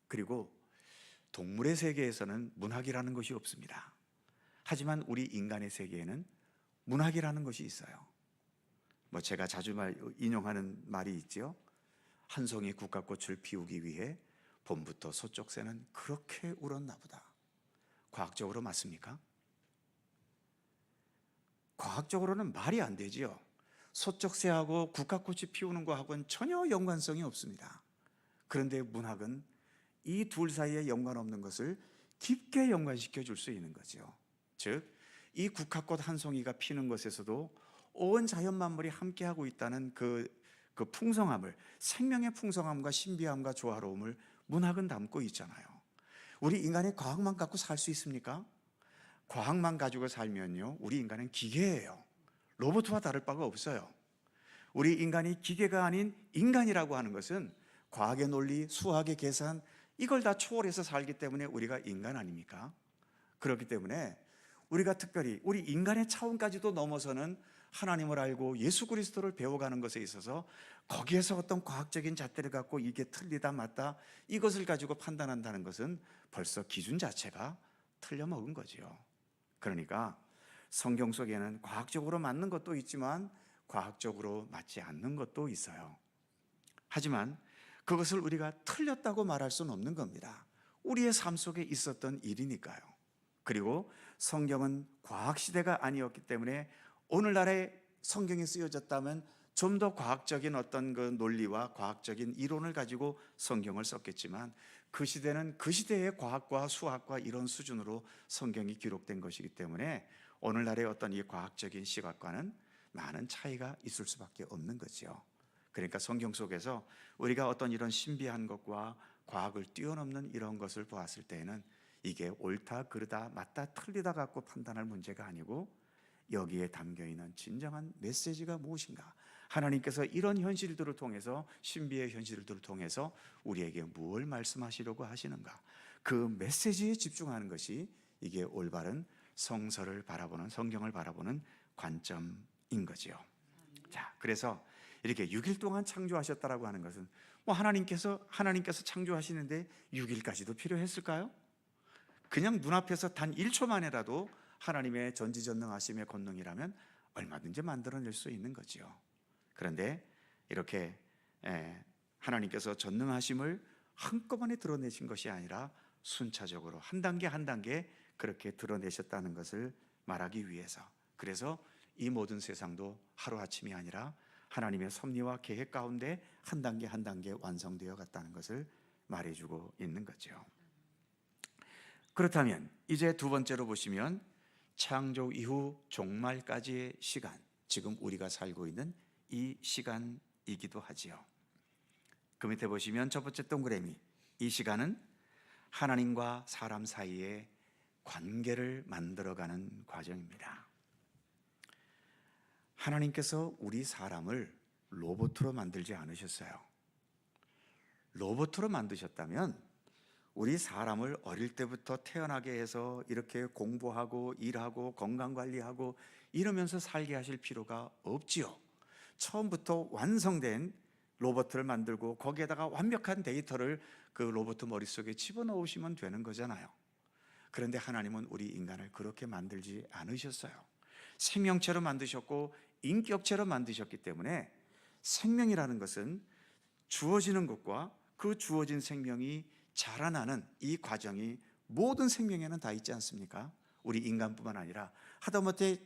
그리고 동물의 세계에서는 문학이라는 것이 없습니다. 하지만 우리 인간의 세계에는 문학이라는 것이 있어요. 제가 자주 인용하는 말이 있죠. 한 송이 국화꽃을 피우기 위해 봄부터 서쪽 새는 그렇게 울었나 보다. 과학적으로 맞습니까? 과학적으로는 말이 안 되지요. 서쪽 새하고 국화꽃이 피우는 거하고는 전혀 연관성이 없습니다. 그런데 문학은 이 둘 사이에 연관없는 것을 깊게 연관시켜 줄 수 있는 거죠. 즉, 이 국화꽃 한 송이가 피는 것에서도 온 자연 만물이 함께하고 있다는 그 풍성함을, 생명의 풍성함과 신비함과 조화로움을 문학은 담고 있잖아요. 우리 인간이 과학만 갖고 살 수 있습니까? 과학만 가지고 살면요, 우리 인간은 기계예요. 로봇과 다를 바가 없어요. 우리 인간이 기계가 아닌 인간이라고 하는 것은 과학의 논리, 수학의 계산, 이걸 다 초월해서 살기 때문에 우리가 인간 아닙니까? 그렇기 때문에 우리가 특별히 우리 인간의 차원까지도 넘어서는 하나님을 알고 예수 그리스도를 배워가는 것에 있어서 거기에서 어떤 과학적인 잣대를 갖고 이게 틀리다 맞다 이것을 가지고 판단한다는 것은 벌써 기준 자체가 틀려먹은 거지요. 그러니까 성경 속에는 과학적으로 맞는 것도 있지만 과학적으로 맞지 않는 것도 있어요. 하지만 그것을 우리가 틀렸다고 말할 수는 없는 겁니다. 우리의 삶 속에 있었던 일이니까요. 그리고 성경은 과학시대가 아니었기 때문에 오늘날의 성경이 쓰여졌다면 좀 더 과학적인 어떤 그 논리와 과학적인 이론을 가지고 성경을 썼겠지만 그 시대는 그 시대의 과학과 수학과 이런 수준으로 성경이 기록된 것이기 때문에 오늘날의 어떤 이 과학적인 시각과는 많은 차이가 있을 수밖에 없는 거죠. 그러니까 성경 속에서 우리가 어떤 이런 신비한 것과 과학을 뛰어넘는 이런 것을 보았을 때에는 이게 옳다 그르다 맞다 틀리다 갖고 판단할 문제가 아니고 여기에 담겨있는 진정한 메시지가 무엇인가, 하나님께서 이런 현실들을 통해서, 신비의 현실들을 통해서 우리에게 무엇을 말씀하시려고 하시는가, 그 메시지에 집중하는 것이 이게 올바른 성서를 바라보는, 성경을 바라보는 관점인 거지요. 자, 그래서 이렇게 6일 동안 창조하셨다라고 하는 것은 하나님께서 창조하시는데 6일까지도 필요했을까요? 그냥 눈앞에서 단 1초 만에라도 하나님의 전지전능하심의 권능이라면 얼마든지 만들어낼 수 있는 거지요. 그런데 이렇게 하나님께서 전능하심을 한꺼번에 드러내신 것이 아니라 순차적으로 한 단계 한 단계 그렇게 드러내셨다는 것을 말하기 위해서, 그래서 이 모든 세상도 하루아침이 아니라 하나님의 섭리와 계획 가운데 한 단계 한 단계 완성되어 갔다는 것을 말해주고 있는 거죠. 그렇다면 이제 두 번째로 보시면 창조 이후 종말까지의 시간, 지금 우리가 살고 있는 이 시간이기도 하지요. 그 밑에 보시면 첫 번째 동그라미, 이 시간은 하나님과 사람 사이의 관계를 만들어가는 과정입니다. 하나님께서 우리 사람을 로봇으로 만들지 않으셨어요. 로봇으로 만드셨다면 우리 사람을 어릴 때부터 태어나게 해서 이렇게 공부하고 일하고 건강관리하고 이러면서 살게 하실 필요가 없지요. 처음부터 완성된 로봇을 만들고 거기에다가 완벽한 데이터를 그 로봇 머릿속에 집어넣으시면 되는 거잖아요. 그런데 하나님은 우리 인간을 그렇게 만들지 않으셨어요. 생명체로 만드셨고 인격체로 만드셨기 때문에 생명이라는 것은 주어지는 것과 그 주어진 생명이 자라나는 이 과정이 모든 생명에는 다 있지 않습니까? 우리 인간뿐만 아니라 하다못해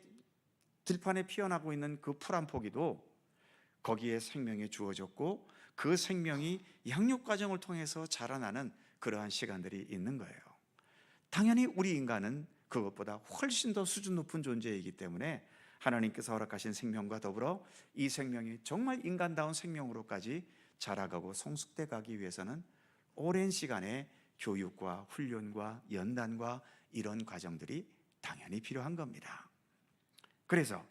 들판에 피어나고 있는 그 풀 한 포기도 거기에 생명이 주어졌고 그 생명이 양육 과정을 통해서 자라나는 그러한 시간들이 있는 거예요. 당연히 우리 인간은 그것보다 훨씬 더 수준 높은 존재이기 때문에 하나님께서 허락하신 생명과 더불어 이 생명이 정말 인간다운 생명으로까지 자라가고 성숙돼 가기 위해서는 오랜 시간의 교육과 훈련과 연단과 이런 과정들이 당연히 필요한 겁니다. 그래서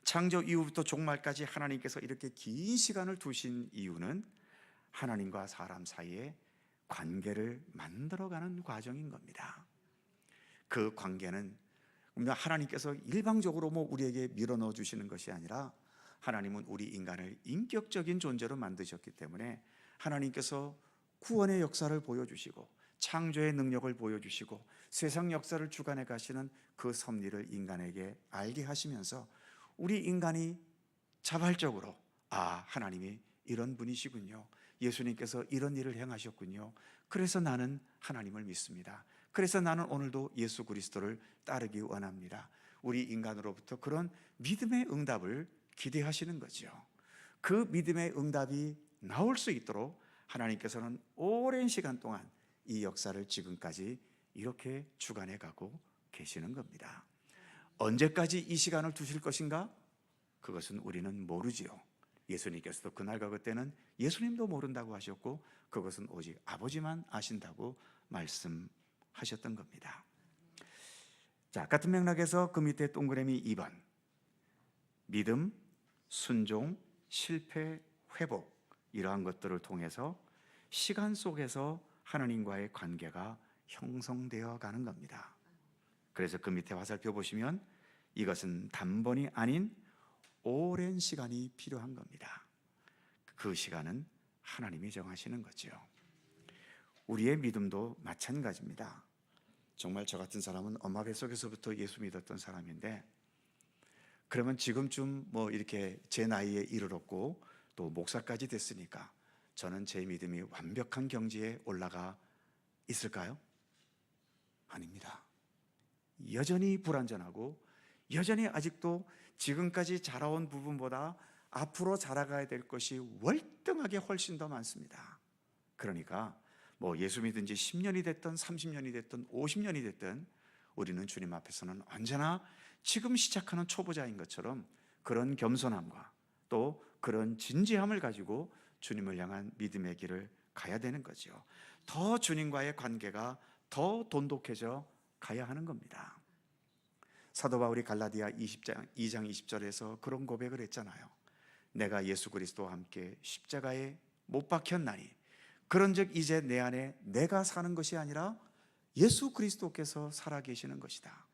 창조 이후부터 종말까지 하나님께서 이렇게 긴 시간을 두신 이유는 하나님과 사람 사이의 관계를 만들어가는 과정인 겁니다. 그 관계는 하나님께서 일방적으로 우리에게 밀어넣어 주시는 것이 아니라 하나님은 우리 인간을 인격적인 존재로 만드셨기 때문에 하나님께서 구원의 역사를 보여주시고 창조의 능력을 보여주시고 세상 역사를 주관해 가시는 그 섭리를 인간에게 알게 하시면서 우리 인간이 자발적으로 하나님이 이런 분이시군요. 예수님께서 이런 일을 행하셨군요. 그래서 나는 하나님을 믿습니다. 그래서 나는 오늘도 예수 그리스도를 따르기 원합니다. 우리 인간으로부터 그런 믿음의 응답을 기대하시는 거죠. 그 믿음의 응답이 나올 수 있도록 하나님께서는 오랜 시간 동안 이 역사를 지금까지 이렇게 주관해 가고 계시는 겁니다. 언제까지 이 시간을 두실 것인가? 그것은 우리는 모르지요. 예수님께서도 그날과 그때는 예수님도 모른다고 하셨고 그것은 오직 아버지만 아신다고 말씀하셨던 겁니다. 자, 같은 맥락에서 그 밑에 동그라미 2번, 믿음, 순종, 실패, 회복, 이러한 것들을 통해서 시간 속에서 하나님과의 관계가 형성되어 가는 겁니다. 그래서 그 밑에 화살표 보시면 이것은 단번이 아닌 오랜 시간이 필요한 겁니다. 그 시간은 하나님이 정하시는 거죠. 우리의 믿음도 마찬가지입니다. 정말 저 같은 사람은 엄마 뱃속에서부터 예수 믿었던 사람인데, 그러면 지금쯤 이렇게 제 나이에 이르렀고 또 목사까지 됐으니까 저는 제 믿음이 완벽한 경지에 올라가 있을까요? 아닙니다. 여전히 불완전하고 여전히 아직도 지금까지 자라온 부분보다 앞으로 자라가야 될 것이 월등하게 훨씬 더 많습니다. 그러니까 예수 믿은 지 10년이 됐든 30년이 됐든 50년이 됐든 우리는 주님 앞에서는 언제나 지금 시작하는 초보자인 것처럼 그런 겸손함과 또 그런 진지함을 가지고 주님을 향한 믿음의 길을 가야 되는 거죠. 더 주님과의 관계가 더 돈독해져 가야 하는 겁니다. 사도 바울이 갈라디아 2장 20절에서 그런 고백을 했잖아요. 내가 예수 그리스도와 함께 십자가에 못 박혔나니 그런즉 이제 내 안에 내가 사는 것이 아니라 예수 그리스도께서 살아계시는 것이다.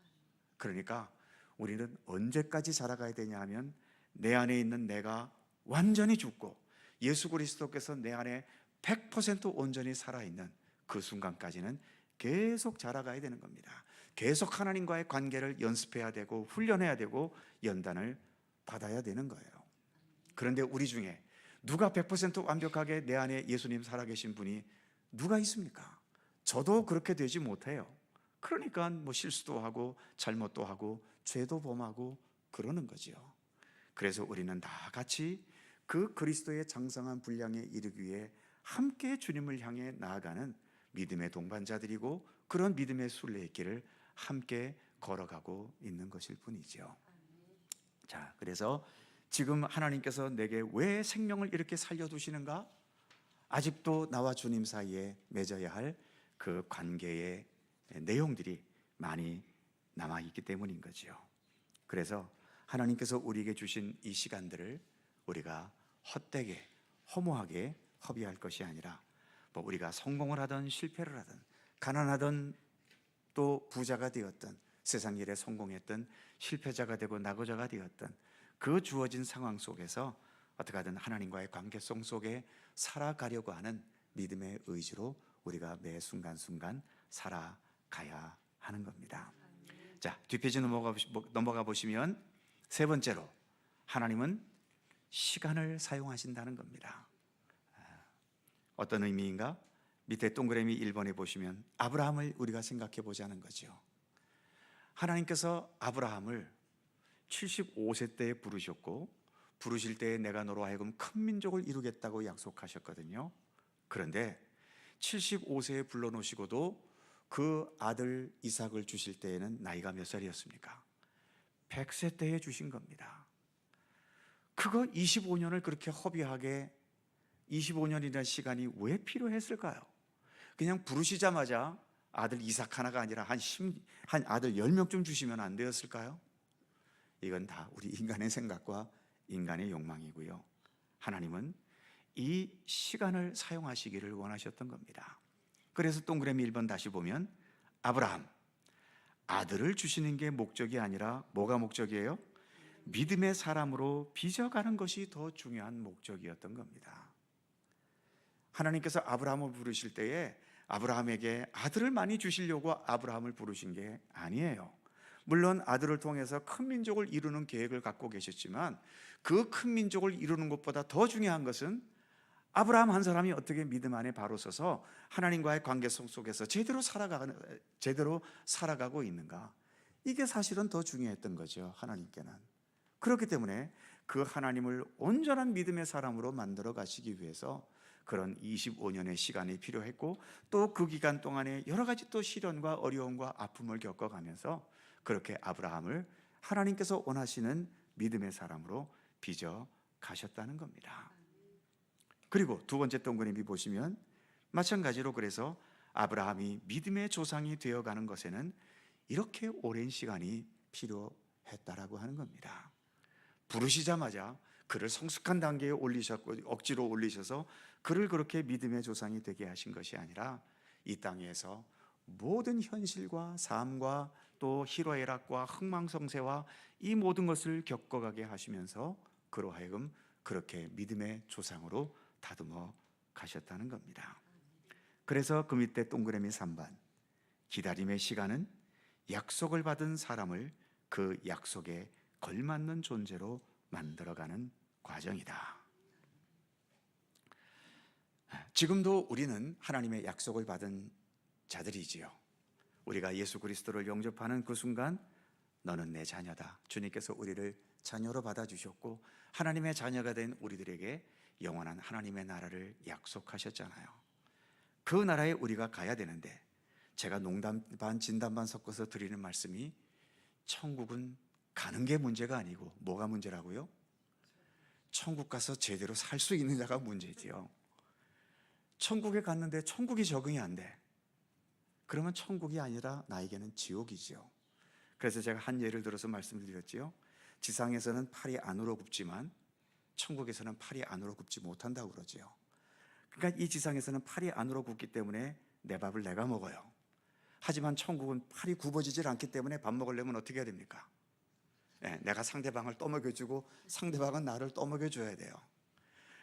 그러니까 우리는 언제까지 자라가야 되냐 하면 내 안에 있는 내가 완전히 죽고 예수 그리스도께서 내 안에 100% 온전히 살아있는 그 순간까지는 계속 자라가야 되는 겁니다. 계속 하나님과의 관계를 연습해야 되고 훈련해야 되고 연단을 받아야 되는 거예요. 그런데 우리 중에 누가 100% 완벽하게 내 안에 예수님 살아계신 분이 누가 있습니까? 저도 그렇게 되지 못해요. 그러니까 실수도 하고 잘못도 하고 죄도 범하고 그러는 거죠. 그래서 우리는 다 같이 그 그리스도의 장성한 분량에 이르기 위해 함께 주님을 향해 나아가는 믿음의 동반자들이고 그런 믿음의 순례길을 함께 걸어가고 있는 것일 뿐이죠. 자, 그래서 지금 하나님께서 내게 왜 생명을 이렇게 살려두시는가? 아직도 나와 주님 사이에 맺어야 할 그 관계의 내용들이 많이 남아있기 때문인 거죠. 그래서 하나님께서 우리에게 주신 이 시간들을 우리가 헛되게 허무하게 허비할 것이 아니라 뭐 우리가 성공을 하든 실패를 하든 가난하든 또 부자가 되었든 세상 일에 성공했든 실패자가 되고 낙오자가 되었든 그 주어진 상황 속에서 어떻게 하든 하나님과의 관계성 속에 살아가려고 하는 믿음의 의지로 우리가 매 순간순간 살아가야 하는 겁니다. 자, 뒷페이지 넘어가 보시면 세 번째로 하나님은 시간을 사용하신다는 겁니다. 어떤 의미인가? 밑에 동그라미 1번에 보시면 아브라함을 우리가 생각해 보자는 거죠. 하나님께서 아브라함을 75세 때에 부르셨고 부르실 때에 내가 너로 하여금 큰 민족을 이루겠다고 약속하셨거든요. 그런데 75세에 불러놓으시고도 그 아들 이삭을 주실 때에는 나이가 몇 살이었습니까? 100세 때에 주신 겁니다. 그거 25년을 그렇게 허비하게 25년이라는 시간이 왜 필요했을까요? 그냥 부르시자마자 아들 이삭 하나가 아니라 한 아들 10명쯤 주시면 안 되었을까요? 이건 다 우리 인간의 생각과 인간의 욕망이고요. 하나님은 이 시간을 사용하시기를 원하셨던 겁니다. 그래서 동그라미 1번 다시 보면 아브라함, 아들을 주시는 게 목적이 아니라 뭐가 목적이에요? 믿음의 사람으로 빚어가는 것이 더 중요한 목적이었던 겁니다. 하나님께서 아브라함을 부르실 때에 아브라함에게 아들을 많이 주시려고 아브라함을 부르신 게 아니에요. 물론 아들을 통해서 큰 민족을 이루는 계획을 갖고 계셨지만 그 큰 민족을 이루는 것보다 더 중요한 것은 아브라함 한 사람이 어떻게 믿음 안에 바로 서서 하나님과의 관계성 속에서 제대로 살아가고 있는가, 이게 사실은 더 중요했던 거죠. 하나님께는. 그렇기 때문에 그 하나님을 온전한 믿음의 사람으로 만들어 가시기 위해서 그런 25년의 시간이 필요했고 또 그 기간 동안에 여러 가지 또 시련과 어려움과 아픔을 겪어가면서 그렇게 아브라함을 하나님께서 원하시는 믿음의 사람으로 빚어 가셨다는 겁니다. 그리고 두 번째 동그라미 보시면 마찬가지로 그래서 아브라함이 믿음의 조상이 되어가는 것에는 이렇게 오랜 시간이 필요했다라고 하는 겁니다. 부르시자마자 그를 성숙한 단계에 올리셨고 억지로 올리셔서 그를 그렇게 믿음의 조상이 되게 하신 것이 아니라 이 땅에서 모든 현실과 삶과 또 희로애락과 흥망성쇠와 이 모든 것을 겪어가게 하시면서 그로 하여금 그렇게 믿음의 조상으로 다듬어 가셨다는 겁니다. 그래서 그 밑에 동그라미 3번, 기다림의 시간은 약속을 받은 사람을 그 약속에 걸맞는 존재로 만들어가는 과정이다. 지금도 우리는 하나님의 약속을 받은 자들이지요. 우리가 예수 그리스도를 영접하는 그 순간 너는 내 자녀다, 주님께서 우리를 자녀로 받아주셨고 하나님의 자녀가 된 우리들에게 영원한 하나님의 나라를 약속하셨잖아요. 그 나라에 우리가 가야 되는데 제가 농담 반 진담 반 섞어서 드리는 말씀이 천국은 가는 게 문제가 아니고 뭐가 문제라고요? 천국 가서 제대로 살 수 있는 자가 문제지요. 천국에 갔는데 천국이 적응이 안 돼. 그러면 천국이 아니라 나에게는 지옥이지요. 그래서 제가 한 예를 들어서 말씀드렸지요. 지상에서는 팔이 안으로 굽지만 천국에서는 팔이 안으로 굽지 못한다고 그러지요. 그러니까 이 지상에서는 팔이 안으로 굽기 때문에 내 밥을 내가 먹어요. 하지만 천국은 팔이 굽어지질 않기 때문에 밥 먹으려면 어떻게 해야 됩니까? 내가 상대방을 떠먹여주고 상대방은 나를 떠먹여줘야 돼요.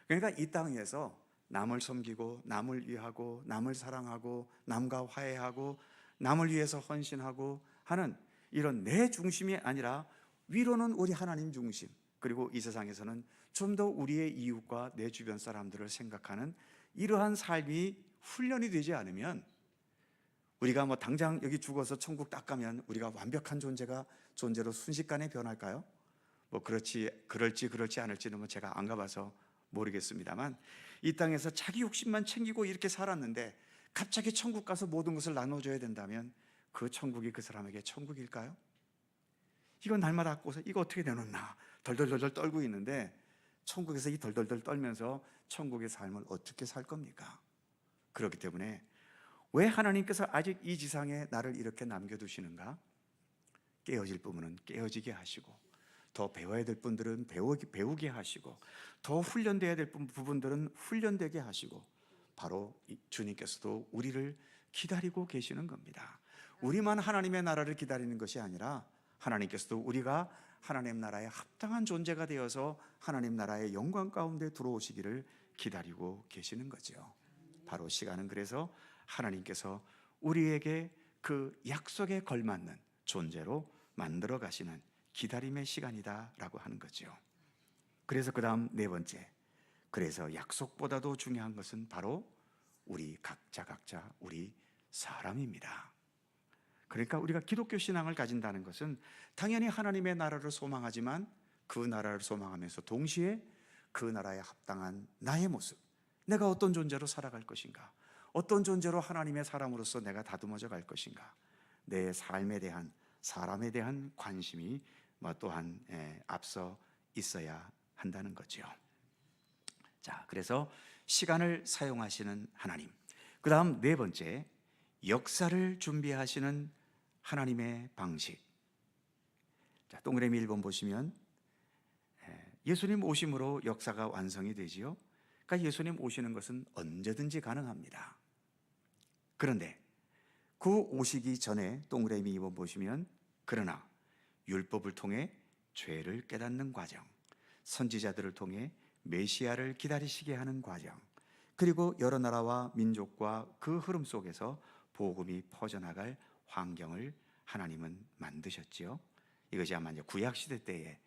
그러니까 이 땅에서 남을 섬기고 남을 위하고 남을 사랑하고 남과 화해하고 남을 위해서 헌신하고 하는 이런 내 중심이 아니라 위로는 우리 하나님 중심, 그리고 이 세상에서는 좀 더 우리의 이웃과 내 주변 사람들을 생각하는 이러한 삶이 훈련이 되지 않으면 우리가 뭐 당장 여기 죽어서 천국 딱 가면 우리가 완벽한 존재로 순식간에 변할까요? 뭐 그럴지 않을지는 뭐 제가 안 가봐서 모르겠습니다만 이 땅에서 자기 욕심만 챙기고 이렇게 살았는데 갑자기 천국 가서 모든 것을 나눠줘야 된다면 그 천국이 그 사람에게 천국일까요? 이거 날마다 갖고서 이거 어떻게 내놓나 덜덜덜 떨고 있는데 천국에서 이 덜덜덜 떨면서 천국의 삶을 어떻게 살 겁니까? 그렇기 때문에 왜 하나님께서 아직 이 지상에 나를 이렇게 남겨두시는가? 깨어질 부분은 깨어지게 하시고, 더 배워야 될 분들은 배우게 하시고, 더 훈련돼야 될 부분들은 훈련되게 하시고, 바로 주님께서도 우리를 기다리고 계시는 겁니다. 우리만 하나님의 나라를 기다리는 것이 아니라 하나님께서도 우리가 하나님 나라에 합당한 존재가 되어서 하나님 나라의 영광 가운데 들어오시기를 기다리고 계시는 거죠. 바로 시간은 그래서 하나님께서 우리에게 그 약속에 걸맞는 존재로 만들어 가시는 기다림의 시간이다라고 하는 거죠. 그래서 그 다음 네 번째, 그래서 약속보다도 중요한 것은 바로 우리 각자 우리 사람입니다. 그러니까 우리가 기독교 신앙을 가진다는 것은 당연히 하나님의 나라를 소망하지만 그 나라를 소망하면서 동시에 그 나라에 합당한 나의 모습, 내가 어떤 존재로 살아갈 것인가, 어떤 존재로 하나님의 사람으로서 내가 다듬어져 갈 것인가, 내 삶에 대한, 사람에 대한 관심이 또한 앞서 있어야 한다는 거죠. 자, 그래서 시간을 사용하시는 하나님, 그 다음 네 번째, 역사를 준비하시는 하나님의 방식. 자, 동그라미 1번 보시면 예수님 오심으로 역사가 완성이 되지요. 그러니까 예수님 오시는 것은 언제든지 가능합니다. 그런데 그 오시기 전에 동그라미 2번 보시면 그러나 율법을 통해 죄를 깨닫는 과정, 선지자들을 통해 메시아를 기다리시게 하는 과정, 그리고 여러 나라와 민족과 그 흐름 속에서 복음이 퍼져나갈 환경을 하나님은 만드셨지요. 이것이 아마 이제 구약 시대 때에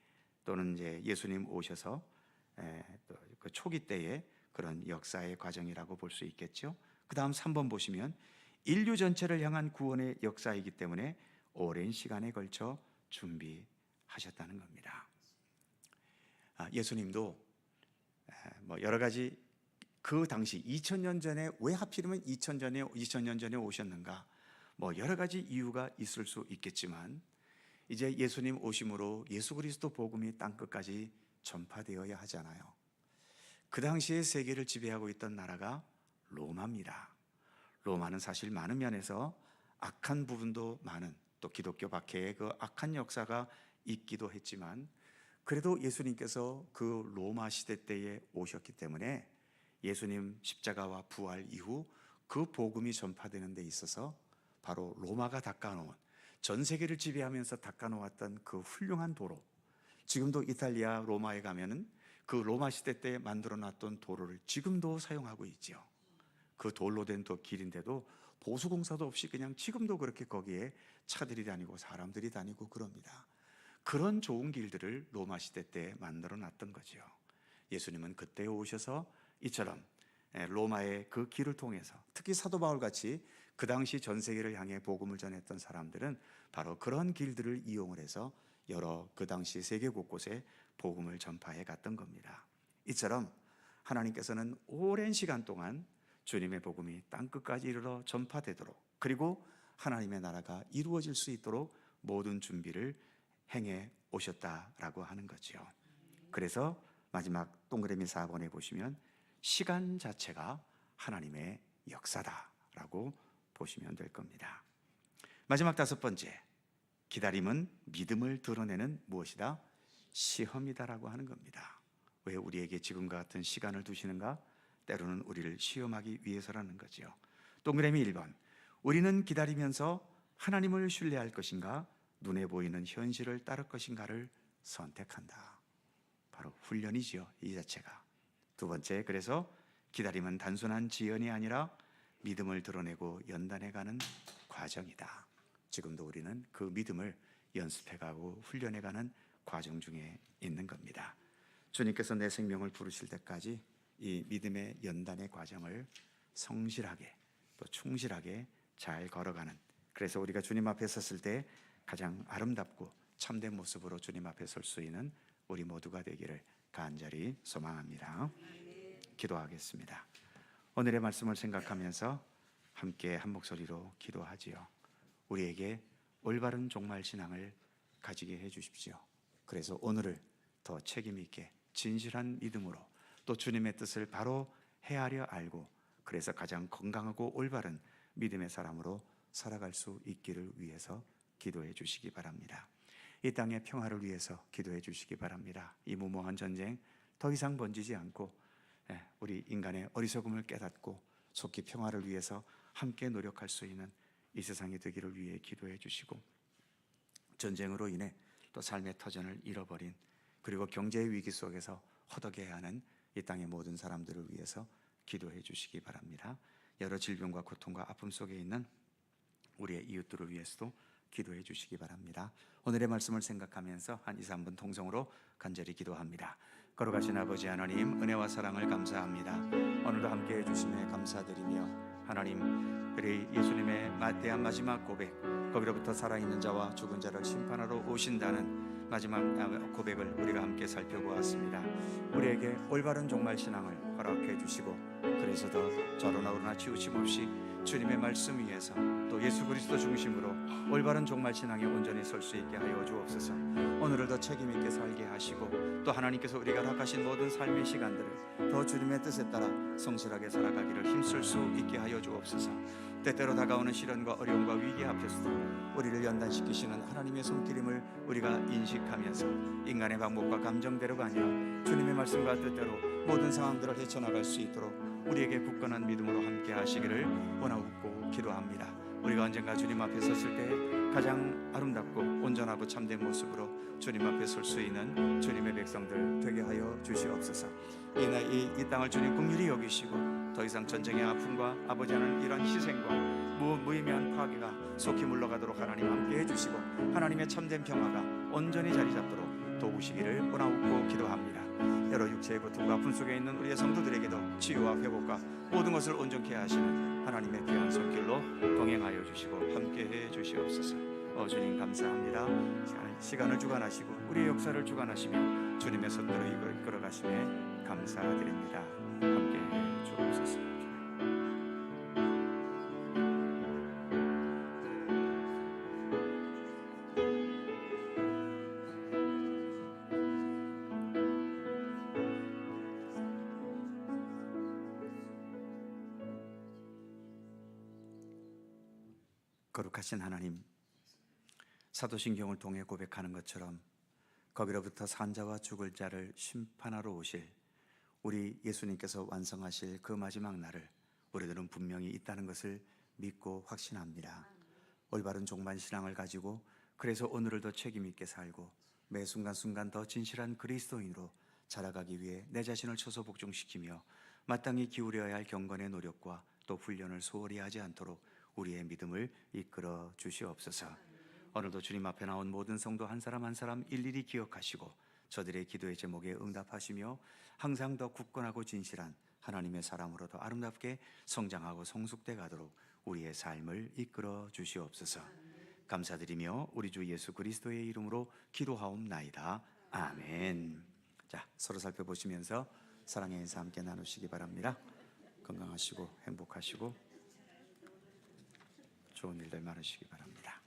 또는 이제 예수님 오셔서 또 그 초기 때의 그런 역사의 과정이라고 볼 수 있겠죠. 그 다음 3번 보시면 인류 전체를 향한 구원의 역사이기 때문에 오랜 시간에 걸쳐 준비하셨다는 겁니다. 예수님도 여러 가지 그 당시 2000년 전에 왜 하필이면 2000년 전에 오셨는가, 여러 가지 이유가 있을 수 있겠지만 이제 예수님 오심으로 예수 그리스도 복음이 땅끝까지 전파되어야 하잖아요. 그 당시에 세계를 지배하고 있던 나라가 로마입니다. 로마는 사실 많은 면에서 악한 부분도 많은, 또 기독교 박해의 그 악한 역사가 있기도 했지만 그래도 예수님께서 그 로마 시대 때에 오셨기 때문에 예수님 십자가와 부활 이후 그 복음이 전파되는 데 있어서 바로 로마가 닦아놓은, 전 세계를 지배하면서 닦아놓았던 그 훌륭한 도로, 지금도 이탈리아 로마에 가면은 그 로마 시대 때 만들어놨던 도로를 지금도 사용하고 있죠. 그 돌로 된 길인데도 보수공사도 없이 그냥 지금도 그렇게 거기에 차들이 다니고 사람들이 다니고 그럽니다. 그런 좋은 길들을 로마 시대 때 만들어 놨던 거죠. 예수님은 그때 오셔서 이처럼 로마의 그 길을 통해서, 특히 사도 바울 같이 그 당시 전 세계를 향해 복음을 전했던 사람들은 바로 그런 길들을 이용을 해서 여러 그 당시 세계 곳곳에 복음을 전파해 갔던 겁니다. 이처럼 하나님께서는 오랜 시간 동안 주님의 복음이 땅끝까지 이르러 전파되도록, 그리고 하나님의 나라가 이루어질 수 있도록 모든 준비를 행해 오셨다라고 하는 거죠. 그래서 마지막 동그라미 4번에 보시면 시간 자체가 하나님의 역사다라고 보시면 될 겁니다. 마지막 다섯 번째, 기다림은 믿음을 드러내는 무엇이다? 시험이다라고 하는 겁니다. 왜 우리에게 지금과 같은 시간을 두시는가? 때로는 우리를 시험하기 위해서라는 거죠. 동그라미 1번, 우리는 기다리면서 하나님을 신뢰할 것인가, 눈에 보이는 현실을 따를 것인가를 선택한다. 바로 훈련이죠, 이 자체가. 두 번째, 그래서 기다림은 단순한 지연이 아니라 믿음을 드러내고 연단해가는 과정이다. 지금도 우리는 그 믿음을 연습해가고 훈련해가는 과정 중에 있는 겁니다. 주님께서 내 생명을 부르실 때까지 이 믿음의 연단의 과정을 성실하게 또 충실하게 잘 걸어가는, 그래서 우리가 주님 앞에 섰을 때 가장 아름답고 참된 모습으로 주님 앞에 설 수 있는 우리 모두가 되기를 간절히 소망합니다. 기도하겠습니다. 오늘의 말씀을 생각하면서 함께 한 목소리로 기도하지요. 우리에게 올바른 종말 신앙을 가지게 해 주십시오. 그래서 오늘을 더 책임 있게 진실한 믿음으로 또 주님의 뜻을 바로 헤아려 알고 그래서 가장 건강하고 올바른 믿음의 사람으로 살아갈 수 있기를 위해서 기도해 주시기 바랍니다. 이 땅의 평화를 위해서 기도해 주시기 바랍니다. 이 무모한 전쟁 더 이상 번지지 않고 우리 인간의 어리석음을 깨닫고 속히 평화를 위해서 함께 노력할 수 있는 이 세상이 되기를 위해 기도해 주시고, 전쟁으로 인해 또 삶의 터전을 잃어버린 그리고 경제의 위기 속에서 허덕여야 하는 이 땅의 모든 사람들을 위해서 기도해 주시기 바랍니다. 여러 질병과 고통과 아픔 속에 있는 우리의 이웃들을 위해서도 기도해 주시기 바랍니다. 오늘의 말씀을 생각하면서 한 2, 3분 통성으로 간절히 기도합니다. 걸어가신 아버지 하나님, 은혜와 사랑을 감사합니다. 오늘도 함께해 주심에 감사드리며, 하나님, 그리 예수님의 대한 마지막 고백, 거기로부터 살아있는 자와 죽은 자를 심판하러 오신다는 마지막 고백을 우리가 함께 살펴보았습니다. 우리에게 올바른 종말 신앙을 허락해 주시고, 그래서 더 저러나 오르나 치우침 없이 주님의 말씀 위에서 또 예수 그리스도 중심으로 올바른 종말 신앙에 온전히 설 수 있게 하여 주옵소서. 오늘을 더 책임 있게 살게 하시고, 또 하나님께서 우리가 허락하신 모든 삶의 시간들을 더 주님의 뜻에 따라 성실하게 살아가기를 힘쓸 수 있게 하여 주옵소서. 때때로 다가오는 시련과 어려움과 위기 앞에서도 우리를 연단시키시는 하나님의 손길임을 우리가 인식하면서 인간의 방법과 감정대로가 아니라 주님의 말씀과 뜻대로 모든 상황들을 헤쳐나갈 수 있도록 우리에게 굳건한 믿음으로 함께 하시기를 원하고 기도합니다. 우리가 언젠가 주님 앞에 섰을 때 가장 아름답고 온전하고 참된 모습으로 주님 앞에 설 수 있는 주님의 백성들 되게 하여 주시옵소서. 이 땅을 주님 긍휼히 여기시고 더 이상 전쟁의 아픔과 아버지 하나님 이런 희생과 무의미한 파괴가 속히 물러가도록 하나님 함께 해주시고, 하나님의 참된 평화가 온전히 자리 잡도록 도우시기를 원하고 기도합니다. 여러 육체의 고통과 아픔 속에 있는 우리의 성도들에게도 치유와 회복과 모든 것을 온전케 하시는 하나님의 귀한 손길로 동행하여 주시고 함께해 주시옵소서. 주님 감사합니다. 시간을 주관하시고 우리의 역사를 주관하시며 주님의 손으로 이끌어 가심에 감사드립니다. 함께해 주옵소서. 거룩하신 하나님, 사도신경을 통해 고백하는 것처럼 거기로부터 산 자와 죽을 자를 심판하러 오실 우리 예수님께서 완성하실 그 마지막 날을 우리들은 분명히 있다는 것을 믿고 확신합니다. 올바른 종말 신앙을 가지고 그래서 오늘을 더 책임 있게 살고 매 순간순간 더 진실한 그리스도인으로 자라가기 위해 내 자신을 처소 복종시키며 마땅히 기울여야 할 경건의 노력과 또 훈련을 소홀히 하지 않도록 우리의 믿음을 이끌어 주시옵소서. 오늘도 주님 앞에 나온 모든 성도 한 사람 한 사람 일일이 기억하시고 저들의 기도의 제목에 응답하시며 항상 더 굳건하고 진실한 하나님의 사람으로 더 아름답게 성장하고 성숙돼 가도록 우리의 삶을 이끌어 주시옵소서. 감사드리며 우리 주 예수 그리스도의 이름으로 기도하옵나이다. 아멘. 자, 서로 살펴보시면서 사랑의 인사 함께 나누시기 바랍니다. 건강하시고 행복하시고 좋은 일들 많으시기 바랍니다.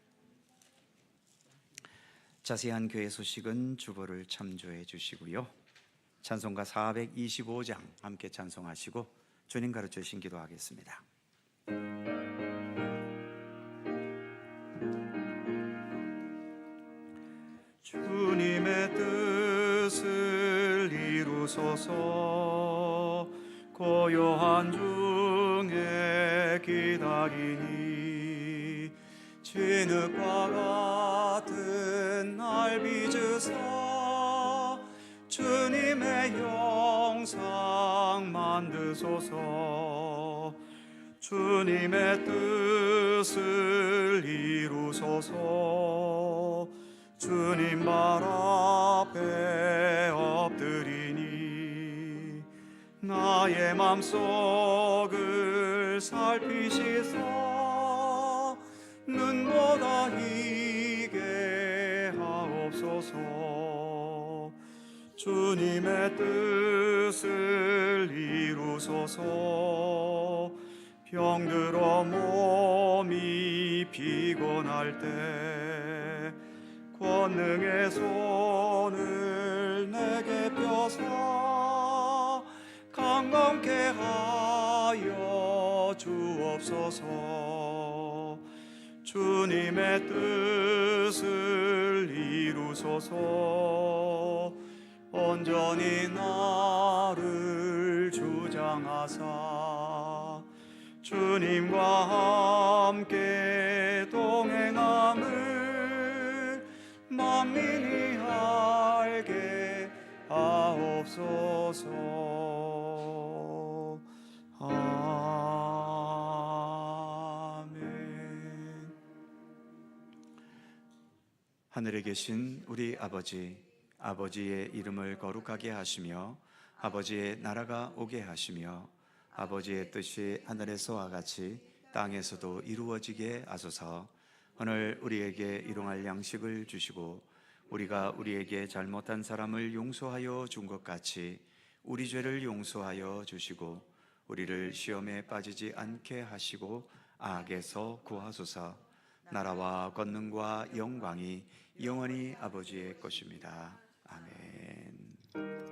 자세한 교회 소식은 주보를 참조해 주시고요. 찬송가 425장 함께 찬송하시고 주님 가르쳐 주신 기도하겠습니다. 주님의 뜻을 이루소서. 고요한 중에 기다리니 진흙과 같은 날 빚으사 주님의 형상 만드소서. 주님의 뜻을 이루소서. 주님 발 앞에 엎드리니 나의 맘속을 살피시사 눈보다 희게 하옵소서. 주님의 뜻을 이루소서. 병들어 몸이 피곤할 때 권능의 손을 내게 펴사 강건케 하여 주옵소서. 주님의 뜻을 이루소서. 온전히 나를 주장하사 주님과 함께 동행함을 만민이 알게 하옵소서. 아멘. 하늘에 계신 우리 아버지의 이름을 거룩하게 하시며 아버지의 나라가 오게 하시며 아버지의 뜻이 하늘에서와 같이 땅에서도 이루어지게 하소서. 오늘 우리에게 일용할 양식을 주시고 우리가 우리에게 잘못한 사람을 용서하여 준 것 같이 우리 죄를 용서하여 주시고 우리를 시험에 빠지지 않게 하시고 악에서 구하소서. 나라와 권능과 영광이 영원히 아버지의 것입니다. 아멘.